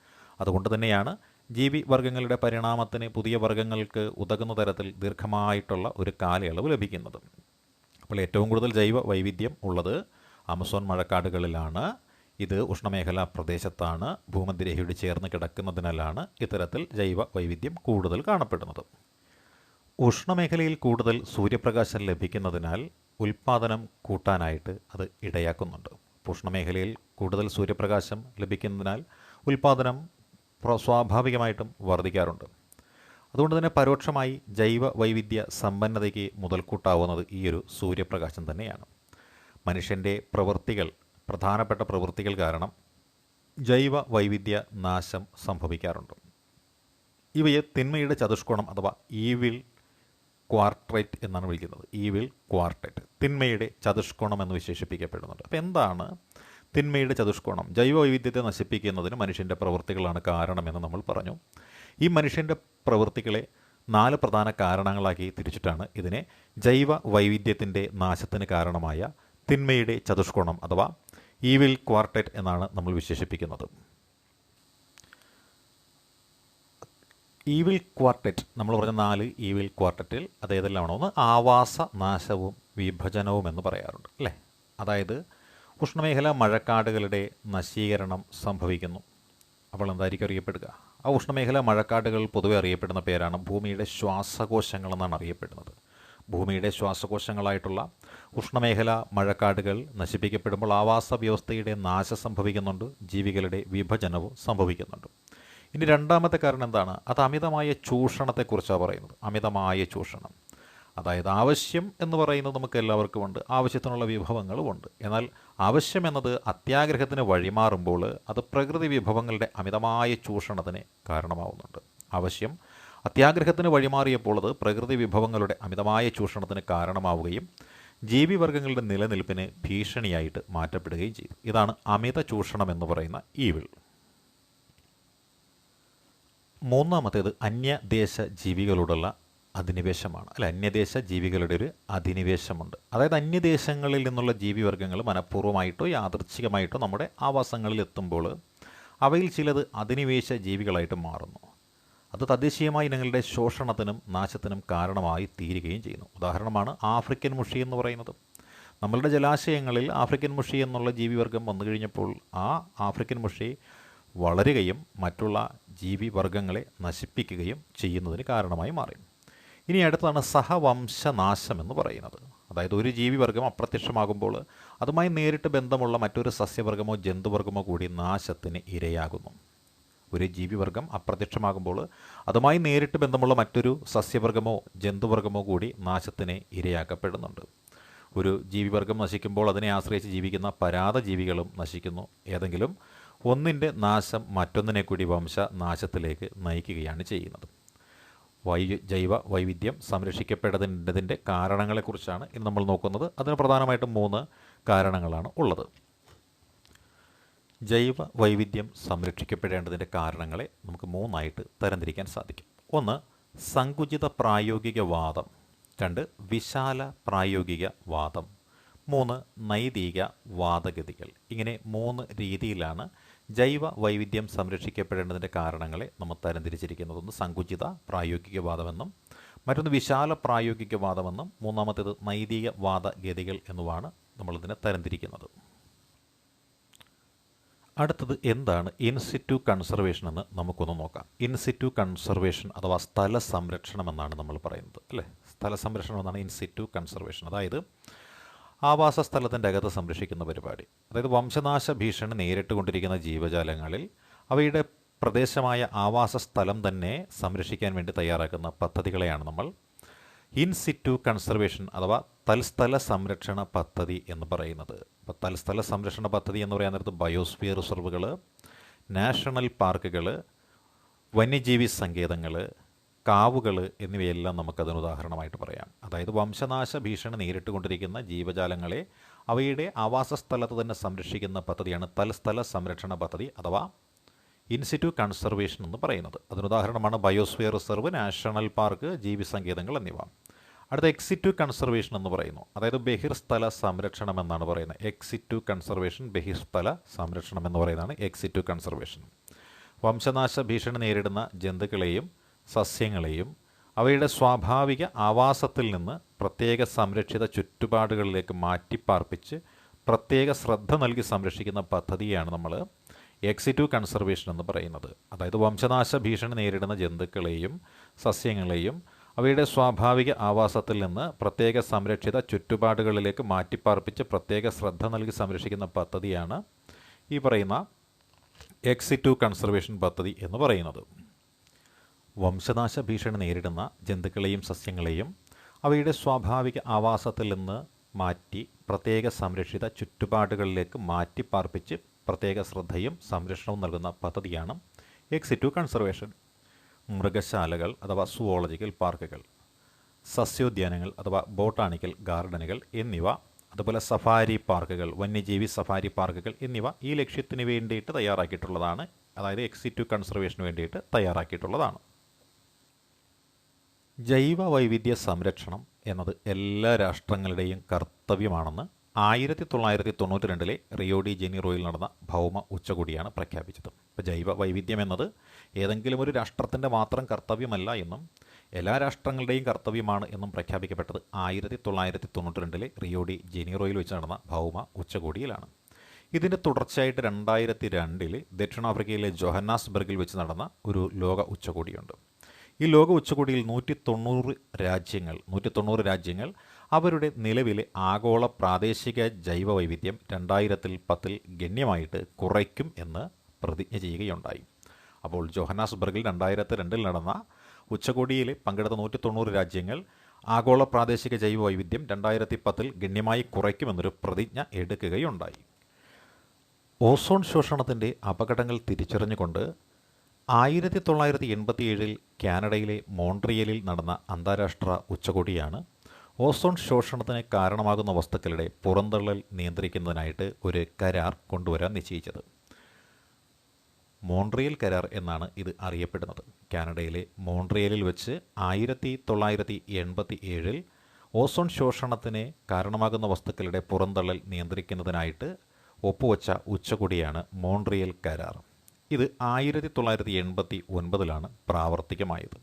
അതുകൊണ്ട് തന്നെയാണ് ജീവിവർഗങ്ങളുടെ പരിണാമത്തിന് പുതിയ വർഗങ്ങൾക്ക് ഉതകുന്ന തരത്തിൽ ദീർഘമായിട്ടുള്ള ഒരു കാലയളവ് ലഭിക്കുന്നത്. അപ്പോൾ ഏറ്റവും കൂടുതൽ ജൈവ വൈവിധ്യം ഉള്ളത് ആമസോൺ മഴക്കാടുകളിലാണ്. ഇത് ഉഷ്ണമേഖലാ പ്രദേശത്താണ്. ഭൂമധ്യരേഖയോട് ചേർന്ന് കിടക്കുന്നതിനാലാണ് ഇത്തരത്തിൽ ജൈവ വൈവിധ്യം കൂടുതൽ കാണപ്പെടുന്നത്. ഉഷ്ണമേഖലയിൽ കൂടുതൽ സൂര്യപ്രകാശം ലഭിക്കുന്നതിനാൽ ഉൽപ്പാദനം കൂട്ടാനായിട്ട് അത് ഇടയാക്കുന്നുണ്ട്. ഉഷ്ണമേഖലയിൽ കൂടുതൽ സൂര്യപ്രകാശം ലഭിക്കുന്നതിനാൽ ഉൽപ്പാദനം സ്വാഭാവികമായിട്ടും വർദ്ധിക്കാറുണ്ട്. അതുകൊണ്ട് തന്നെ പരോക്ഷമായി ജൈവ വൈവിധ്യ സമ്പന്നതയ്ക്ക് മുതൽക്കൂട്ടാവുന്നത് ഈ ഒരു സൂര്യപ്രകാശം തന്നെയാണ്. മനുഷ്യൻ്റെ പ്രധാനപ്പെട്ട പ്രവൃത്തികൾ കാരണം ജൈവ വൈവിധ്യ നാശം സംഭവിക്കാറുണ്ട്. ഇവയെ തിന്മയുടെ ചതുഷ്കോണം അഥവാ ഈവിൾ ക്വാർട്ടറ്റ് എന്നാണ് വിളിക്കുന്നത്. ഈവിൾ ക്വാർട്ടറ്റ്, തിന്മയുടെ ചതുഷ്കോണം എന്ന് വിശേഷിപ്പിക്കപ്പെടുന്നുണ്ട്. അപ്പോൾ എന്താണ് തിന്മയുടെ ചതുഷ്കോണം? ജൈവ വൈവിധ്യത്തെ നശിപ്പിക്കുന്നതിന് മനുഷ്യൻ്റെ പ്രവൃത്തികളാണ് കാരണമെന്ന് നമ്മൾ പറഞ്ഞു. ഈ മനുഷ്യൻ്റെ പ്രവൃത്തികളെ 4 പ്രധാന കാരണങ്ങളാക്കി തിരിച്ചിട്ടാണ് ഇതിനെ ജൈവ വൈവിധ്യത്തിൻ്റെ നാശത്തിന് കാരണമായ തിന്മയുടെ ചതുഷ്കോണം അഥവാ ഈവിൾ ക്വാർട്ടറ്റ് എന്നാണ് നമ്മൾ വിശേഷിപ്പിക്കുന്നത്. ഈവിൾ ക്വാർട്ടറ്റ് നമ്മൾ പറഞ്ഞ 4 ഈവിൾ ക്വാർട്ടറ്റിൽ അതേതെല്ലാമാണോ? ഒന്ന് ആവാസ നാശവും വിഭജനവും എന്ന് പറയാറുണ്ട് അല്ലേ. അതായത് ഉഷ്ണമേഖല മഴക്കാടുകളുടെ നശീകരണം സംഭവിക്കുന്നു. അപ്പോൾ എന്തായിരിക്കും അറിയപ്പെടുക? ആ ഉഷ്ണമേഖല മഴക്കാടുകൾ പൊതുവെ അറിയപ്പെടുന്ന പേരാണ് ഭൂമിയുടെ ശ്വാസകോശങ്ങൾ എന്നാണ് അറിയപ്പെടുന്നത്. ഭൂമിയുടെ ശ്വാസകോശങ്ങളായിട്ടുള്ള ഉഷ്ണമേഖല മഴക്കാടുകൾ നശിപ്പിക്കപ്പെടുമ്പോൾ ആവാസ വ്യവസ്ഥയുടെ നാശം സംഭവിക്കുന്നുണ്ട്, ജീവികളുടെ വിഭജനവും സംഭവിക്കുന്നുണ്ട്. ഇനി രണ്ടാമത്തെ കാരണം എന്താണ്? അത് അമിതമായ ചൂഷണത്തെക്കുറിച്ചാണ് പറയുന്നത്. അമിതമായ ചൂഷണം, അതായത് ആവശ്യം എന്ന് പറയുന്നത് നമുക്ക് എല്ലാവർക്കും ഉണ്ട്, ആവശ്യത്തിനുള്ള വിഭവങ്ങളുമുണ്ട്. എന്നാൽ ആവശ്യം എന്നത് അത്യാഗ്രഹത്തിന് വഴിമാറുമ്പോൾ അത് പ്രകൃതി വിഭവങ്ങളുടെ അമിതമായ ചൂഷണത്തിന് കാരണമാവുന്നുണ്ട്. ആവശ്യം അത്യാഗ്രഹത്തിന് വഴിമാറിയപ്പോൾ അത് പ്രകൃതി വിഭവങ്ങളുടെ അമിതമായ ചൂഷണത്തിന് കാരണമാവുകയും ജീവിവർഗങ്ങളുടെ നിലനിൽപ്പിന് ഭീഷണിയായിട്ട് മാറ്റപ്പെടുകയും ചെയ്തു. ഇതാണ് അമിത ചൂഷണം എന്ന് പറയുന്ന ഈവിൾ. മൂന്നാമത്തേത് അന്യദേശ ജീവികളോടുള്ള അധിനിവേശമാണ്. അന്യദേശ ജീവികളുടെ ഒരു അധിനിവേശമുണ്ട്. അതായത് അന്യദേശങ്ങളിൽ നിന്നുള്ള ജീവിവർഗ്ഗങ്ങൾ മനഃപൂർവ്വമായിട്ടോ യാദൃച്ഛികമായിട്ടോ നമ്മുടെ ആവാസങ്ങളിൽ എത്തുമ്പോൾ അവയിൽ ചിലത് അധിനിവേശ ജീവികളായിട്ട് മാറുന്നു. അത് തദ്ദേശീയമായ ഇനങ്ങളുടെ ശോഷണത്തിനും നാശത്തിനും കാരണമായി തീരുകയും ചെയ്യുന്നു. ഉദാഹരണമാണ് ആഫ്രിക്കൻ മുഷി എന്ന് പറയുന്നത്. നമ്മളുടെ ജലാശയങ്ങളിൽ ആഫ്രിക്കൻ മുഷി എന്നുള്ള ജീവിവർഗം വന്നു കഴിഞ്ഞപ്പോൾ ആ ആഫ്രിക്കൻ മുഷി വളരുകയും മറ്റുള്ള ജീവിവർഗങ്ങളെ നശിപ്പിക്കുകയും ചെയ്യുന്നതിന് കാരണമായി മാറി. ഇനി അടുത്താണ് സഹവംശനാശം എന്ന് പറയുന്നത്. അതായത് ഒരു ജീവിവർഗം അപ്രത്യക്ഷമാകുമ്പോൾ അതുമായി നേരിട്ട് ബന്ധമുള്ള മറ്റൊരു സസ്യവർഗമോ ജന്തുവർഗമോ കൂടി നാശത്തിന് ഇരയാകുന്നു. ഒരു ജീവിവർഗം അപ്രത്യക്ഷമാകുമ്പോൾ അതുമായി നേരിട്ട് ബന്ധമുള്ള മറ്റൊരു സസ്യവർഗമോ ജന്തുവർഗമോ കൂടി നാശത്തിന് ഇരയാക്കപ്പെടുന്നുണ്ട്. ഒരു ജീവിവർഗം നശിക്കുമ്പോൾ അതിനെ ആശ്രയിച്ച് ജീവിക്കുന്ന പരാദജീവികളും നശിക്കുന്നു. ഏതെങ്കിലും ഒന്നിൻ്റെ നാശം മറ്റൊന്നിനെ കൂടി വംശനാശത്തിലേക്ക് നയിക്കുകയാണ് ചെയ്യുന്നത്. ജൈവ വൈവിധ്യം സംരക്ഷിക്കപ്പെടേണ്ടതിൻ്റെ കാരണങ്ങളെക്കുറിച്ചാണ് ഇന്ന് നമ്മൾ നോക്കുന്നത്. അതിന് പ്രധാനമായിട്ടും 3 കാരണങ്ങളാണ് ഉള്ളത്. ജൈവ വൈവിധ്യം സംരക്ഷിക്കപ്പെടേണ്ടതിൻ്റെ കാരണങ്ങളെ നമുക്ക് 3ആയിട്ട് തരംതിരിക്കാൻ സാധിക്കും. 1 സങ്കുചിത പ്രായോഗിക വാദം, 2 വിശാല പ്രായോഗിക വാദം, 3 നൈതിക വാദഗതികൾ. ഇങ്ങനെ 3 രീതിയിലാണ് ജൈവ വൈവിധ്യം സംരക്ഷിക്കപ്പെടേണ്ടതിൻ്റെ കാരണങ്ങളെ നമ്മൾ തരംതിരിച്ചിരിക്കുന്നത്. ഒന്ന് സങ്കുചിത പ്രായോഗിക വാദമെന്നും, മറ്റൊന്ന് വിശാല പ്രായോഗിക വാദമെന്നും, മൂന്നാമത്തേത് നൈതിക വാദഗതികൾ എന്നുമാണ് നമ്മളിതിനെ തരംതിരിക്കുന്നത്. അടുത്തത് എന്താണ് ഇൻസിറ്റു കൺസർവേഷൻ എന്ന് നമുക്കൊന്ന് നോക്കാം. ഇൻസിറ്റു കൺസർവേഷൻ അഥവാ സ്ഥല സംരക്ഷണം എന്നാണ് നമ്മൾ പറയുന്നത്, അല്ലേ? സ്ഥല സംരക്ഷണം എന്നാണ് ഇൻസിറ്റു കൺസർവേഷൻ. അതായത് ആവാസ സ്ഥലത്തിൻ്റെ അകത്ത് സംരക്ഷിക്കുന്ന പരിപാടി. അതായത് വംശനാശ ഭീഷണി നേരിട്ട് കൊണ്ടിരിക്കുന്ന ജീവജാലങ്ങളിൽ അവയുടെ പ്രദേശമായ ആവാസ സ്ഥലം തന്നെ സംരക്ഷിക്കാൻ വേണ്ടി തയ്യാറാക്കുന്ന പദ്ധതികളെയാണ് നമ്മൾ ഇൻസിറ്റു കൺസർവേഷൻ അഥവാ തൽസ്ഥല സംരക്ഷണ പദ്ധതി എന്ന് പറയുന്നത്. അപ്പോൾ തൽസ്ഥല സംരക്ഷണ പദ്ധതി എന്ന് പറയാൻ നേരത്ത് ബയോസ്ഫിയർ റിസർവുകൾ, നാഷണൽ പാർക്കുകൾ, വന്യജീവി സങ്കേതങ്ങൾ, കാവുകൾ എന്നിവയെല്ലാം നമുക്കതിന് ഉദാഹരണമായിട്ട് പറയാം. അതായത് വംശനാശ ഭീഷണി നേരിട്ട് കൊണ്ടിരിക്കുന്ന ജീവജാലങ്ങളെ അവയുടെ ആവാസ സ്ഥലത്ത് തന്നെ സംരക്ഷിക്കുന്ന പദ്ധതിയാണ് തൽസ്ഥല സംരക്ഷണ പദ്ധതി അഥവാ ഇൻസിറ്റു കൺസർവേഷൻ എന്ന് പറയുന്നത്. അതിനുദാഹരണമാണ് ബയോസ്ഫിയർ റിസർവ്, നാഷണൽ പാർക്ക്, ജീവി സങ്കേതങ്ങൾ എന്നിവ. അടുത്ത എക്സിറ്റു കൺസർവേഷൻ എന്ന് പറയുന്നു. അതായത് ബഹിർസ്ഥല സംരക്ഷണം എന്നാണ് പറയുന്നത്. എക്സിറ്റു കൺസർവേഷൻ, ബഹിർസ്ഥല സംരക്ഷണം എന്ന് പറയുന്നതാണ് എക്സിറ്റു കൺസർവേഷൻ. വംശനാശ ഭീഷണി നേരിടുന്ന ജന്തുക്കളെയും സസ്യങ്ങളെയും അവയുടെ സ്വാഭാവിക ആവാസത്തിൽ നിന്ന് പ്രത്യേക സംരക്ഷിത ചുറ്റുപാടുകളിലേക്ക് മാറ്റിപ്പാർപ്പിച്ച് പ്രത്യേക ശ്രദ്ധ നൽകി സംരക്ഷിക്കുന്ന പദ്ധതിയാണ് നമ്മൾ എക്സിറ്റു കൺസർവേഷൻ എന്ന് പറയുന്നത്. അതായത് വംശനാശ ഭീഷണി നേരിടുന്ന ജന്തുക്കളെയും സസ്യങ്ങളെയും അവയുടെ സ്വാഭാവിക ആവാസത്തിൽ നിന്ന് പ്രത്യേക സംരക്ഷിത ചുറ്റുപാടുകളിലേക്ക് മാറ്റിപ്പാർപ്പിച്ച് പ്രത്യേക ശ്രദ്ധ നൽകി സംരക്ഷിക്കുന്ന പദ്ധതിയാണ് ഈ പറയുന്ന എക്സിറ്റു കൺസർവേഷൻ പദ്ധതി എന്ന് പറയുന്നത്. വംശനാശ ഭീഷണി നേരിടുന്ന ജന്തുക്കളെയും സസ്യങ്ങളെയും അവയുടെ സ്വാഭാവിക ആവാസത്തിൽ നിന്ന് മാറ്റി പ്രത്യേക സംരക്ഷിത ചുറ്റുപാടുകളിലേക്ക് മാറ്റിപ്പാർപ്പിച്ച് പ്രത്യേക ശ്രദ്ധയും സംരക്ഷണവും നൽകുന്ന പദ്ധതിയാണ് എക്സിറ്റു കൺസർവേഷൻ. മൃഗശാലകൾ അഥവാ സുവോളജിക്കൽ പാർക്കുകൾ, സസ്യോദ്യാനങ്ങൾ അഥവാ ബോട്ടാണിക്കൽ ഗാർഡനുകൾ എന്നിവ, അതുപോലെ സഫാരി പാർക്കുകൾ, വന്യജീവി സഫാരി പാർക്കുകൾ എന്നിവ ഈ ലക്ഷ്യത്തിന് വേണ്ടിയിട്ട് തയ്യാറാക്കിയിട്ടുള്ളതാണ്. അതായത് എക്സിറ്റു കൺസർവേഷന് വേണ്ടിയിട്ട് തയ്യാറാക്കിയിട്ടുള്ളതാണ്. ജൈവ വൈവിധ്യ സംരക്ഷണം എന്നത് എല്ലാ രാഷ്ട്രങ്ങളുടെയും കർത്തവ്യമാണെന്ന് 1992 റിയോ ഡി ജനീറോയിൽ നടന്ന ഭൗമ ഉച്ചകോടിയാണ് പ്രഖ്യാപിച്ചത്. ഇപ്പോൾ ജൈവ വൈവിധ്യം എന്നത് ഏതെങ്കിലും ഒരു രാഷ്ട്രത്തിൻ്റെ മാത്രം കർത്തവ്യമല്ല എന്നും എല്ലാ രാഷ്ട്രങ്ങളുടെയും കർത്തവ്യമാണ് എന്നും പ്രഖ്യാപിക്കപ്പെട്ടത് 1992 റിയോ ഡി ജനീറോയിൽ വെച്ച് നടന്ന ഭൗമ ഉച്ചകോടിയിലാണ്. ഇതിൻ്റെ തുടർച്ചയായിട്ട് 2002 ദക്ഷിണാഫ്രിക്കയിലെ ജോഹന്നാസ്ബർഗിൽ വെച്ച് നടന്ന ഒരു ലോക ഉച്ചകോടിയുണ്ട്. ഈ ലോക ഉച്ചകോടിയിൽ 190 രാജ്യങ്ങൾ അവരുടെ നിലവിലെ ആഗോള പ്രാദേശിക ജൈവ വൈവിധ്യം 2010 ഗണ്യമായിട്ട് കുറയ്ക്കും എന്ന് പ്രതിജ്ഞ ചെയ്യുകയുണ്ടായി. അപ്പോൾ ജോഹന്നാസ്ബർഗിൽ 2002 നടന്ന ഉച്ചകോടിയിൽ പങ്കെടുത്ത 190 രാജ്യങ്ങൾ ആഗോള പ്രാദേശിക ജൈവ വൈവിധ്യം 2010 ഗണ്യമായി കുറയ്ക്കുമെന്നൊരു പ്രതിജ്ഞ എടുക്കുകയുണ്ടായി. ഓസോൺ ശോഷണത്തിൻ്റെ അപകടങ്ങൾ തിരിച്ചറിഞ്ഞുകൊണ്ട് 1987 കാനഡയിലെ മോൺട്രിയലിൽ നടന്ന അന്താരാഷ്ട്ര ഉച്ചകോടിയാണ് ഓസോൺ ശോഷണത്തിന് കാരണമാകുന്ന വസ്തുക്കളുടെ പുറന്തള്ളൽ നിയന്ത്രിക്കുന്നതിനായിട്ട് ഒരു കരാർ കൊണ്ടുവരാൻ നിശ്ചയിച്ചത്. മോൺട്രിയൽ കരാർ എന്നാണ് ഇത് അറിയപ്പെടുന്നത്. കാനഡയിലെ മോൺട്രിയലിൽ വെച്ച് 1987 ഓസോൺ ശോഷണത്തിന് കാരണമാകുന്ന വസ്തുക്കളുടെ പുറന്തള്ളൽ നിയന്ത്രിക്കുന്നതിനായിട്ട് ഒപ്പുവച്ച ഉച്ചകോടിയാണ് മോൺട്രിയൽ കരാർ. ഇത് 1989 പ്രാവർത്തികമായത്.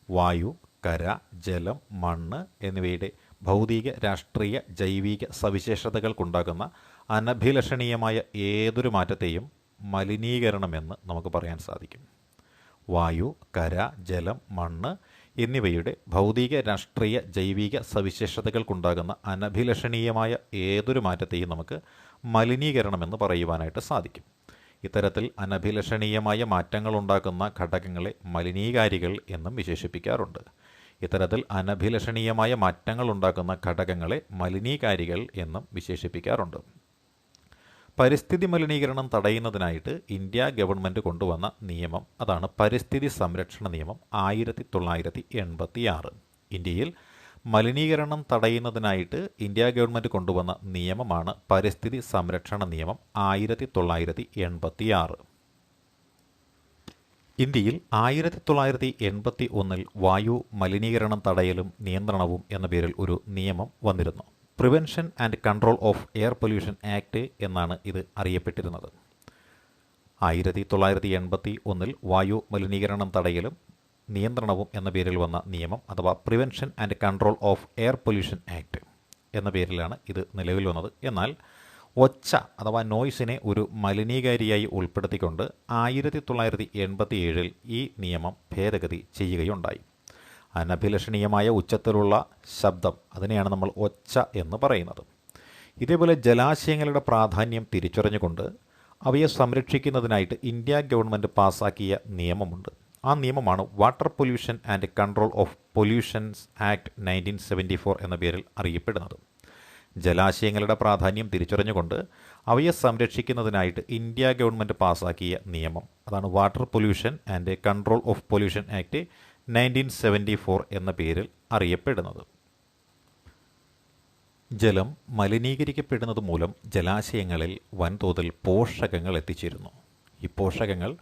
വായു, കര, ജലം, മണ്ണ് എന്നിവയുടെ ഭൗതിക, രാഷ്ട്രീയ, ജൈവിക സവിശേഷതകൾക്കുണ്ടാകുന്ന അനഭിലഷണീയമായ ഏതൊരു മാറ്റത്തെയും മലിനീകരണമെന്ന് നമുക്ക് പറയാൻ സാധിക്കും. വായു, കര, ജലം, മണ്ണ് എന്നിവയുടെ ഭൗതിക, രാഷ്ട്രീയ, ജൈവിക സവിശേഷതകൾക്കുണ്ടാകുന്ന അനഭിലഷണീയമായ ഏതൊരു മാറ്റത്തെയും നമുക്ക് മലിനീകരണമെന്ന് പറയുവാനായിട്ട് സാധിക്കും. ഇത്തരത്തിൽ അനഭിലഷണീയമായ മാറ്റങ്ങളുണ്ടാക്കുന്ന ഘടകങ്ങളെ മലിനീകാരികൾ എന്നും വിശേഷിപ്പിക്കാറുണ്ട്. ഇത്തരത്തിൽ അനഭിലഷണീയമായ മാറ്റങ്ങളുണ്ടാക്കുന്ന ഘടകങ്ങളെ മലിനീകാരികൾ എന്നും വിശേഷിപ്പിക്കാറുണ്ട്. പരിസ്ഥിതി മലിനീകരണം തടയുന്നതിനായിട്ട് ഇന്ത്യ ഗവൺമെൻറ് കൊണ്ടുവന്ന നിയമം, അതാണ് പരിസ്ഥിതി സംരക്ഷണ നിയമം 1986. ഇന്ത്യയിൽ മലിനീകരണം തടയുന്നതിനായിട്ട് ഇന്ത്യ ഗവൺമെൻറ് കൊണ്ടുവന്ന നിയമമാണ് പരിസ്ഥിതി സംരക്ഷണ നിയമം 1986. ഇന്ത്യയിൽ 1981 വായു മലിനീകരണം തടയലും നിയന്ത്രണവും എന്ന പേരിൽ ഒരു നിയമം വന്നിരുന്നു. Prevention and control of air pollution act എന്നാണ് ഇത് അറിയപ്പെട്ടിരുന്നത്. 1981 വായു മലിനീകരണം തടയലും നിയന്ത്രണവും എന്ന പേരിൽ വന്ന നിയമം, അഥവാ prevention and control of air pollution act എന്ന പേരിലാണ് ഇത് നിലവിൽ വന്നത്. എന്നാൽ ഒച്ച അഥവാ നോയ്സിനെ ഒരു മലിനീകാരിയായി ഉൾപ്പെടുത്തിക്കൊണ്ട് 1987 ഈ നിയമം ഭേദഗതി ചെയ്യുകയുണ്ടായി. അനഭിലഷണീയമായ ഉച്ചത്തിലുള്ള ശബ്ദം, അതിനെയാണ് നമ്മൾ ഒച്ച എന്ന് പറയുന്നത്. ഇതേപോലെ ജലാശയങ്ങളുടെ പ്രാധാന്യം തിരിച്ചറിഞ്ഞുകൊണ്ട് അവയെ സംരക്ഷിക്കുന്നതിനായിട്ട് ഇന്ത്യ ഗവൺമെൻറ് പാസ്സാക്കിയ നിയമമുണ്ട്. ആ നിയമമാണ് water pollution and control of pollutions act 1974 എന്ന പേരിൽ അറിയപ്പെടുന്നത്. ജലാശയങ്ങളുടെ പ്രാധാന്യം തിരിച്ചറിഞ്ഞുകൊണ്ട് അവയെ സംരക്ഷിക്കുന്നതിനായിട്ട് ഇന്ത്യ ഗവൺമെൻറ് പാസ്സാക്കിയ നിയമം, അതാണ് water pollution and control of pollution act 1974 എന്ന പേരിൽ അറിയപ്പെടുന്നത്. ജലം മലിനീകരിക്കപ്പെടുന്നത് മൂലം ജലാശയങ്ങളിൽ വൻതോതിൽ പോഷകങ്ങൾ എത്തിച്ചേരുന്നു. ഈ പോഷകങ്ങൾ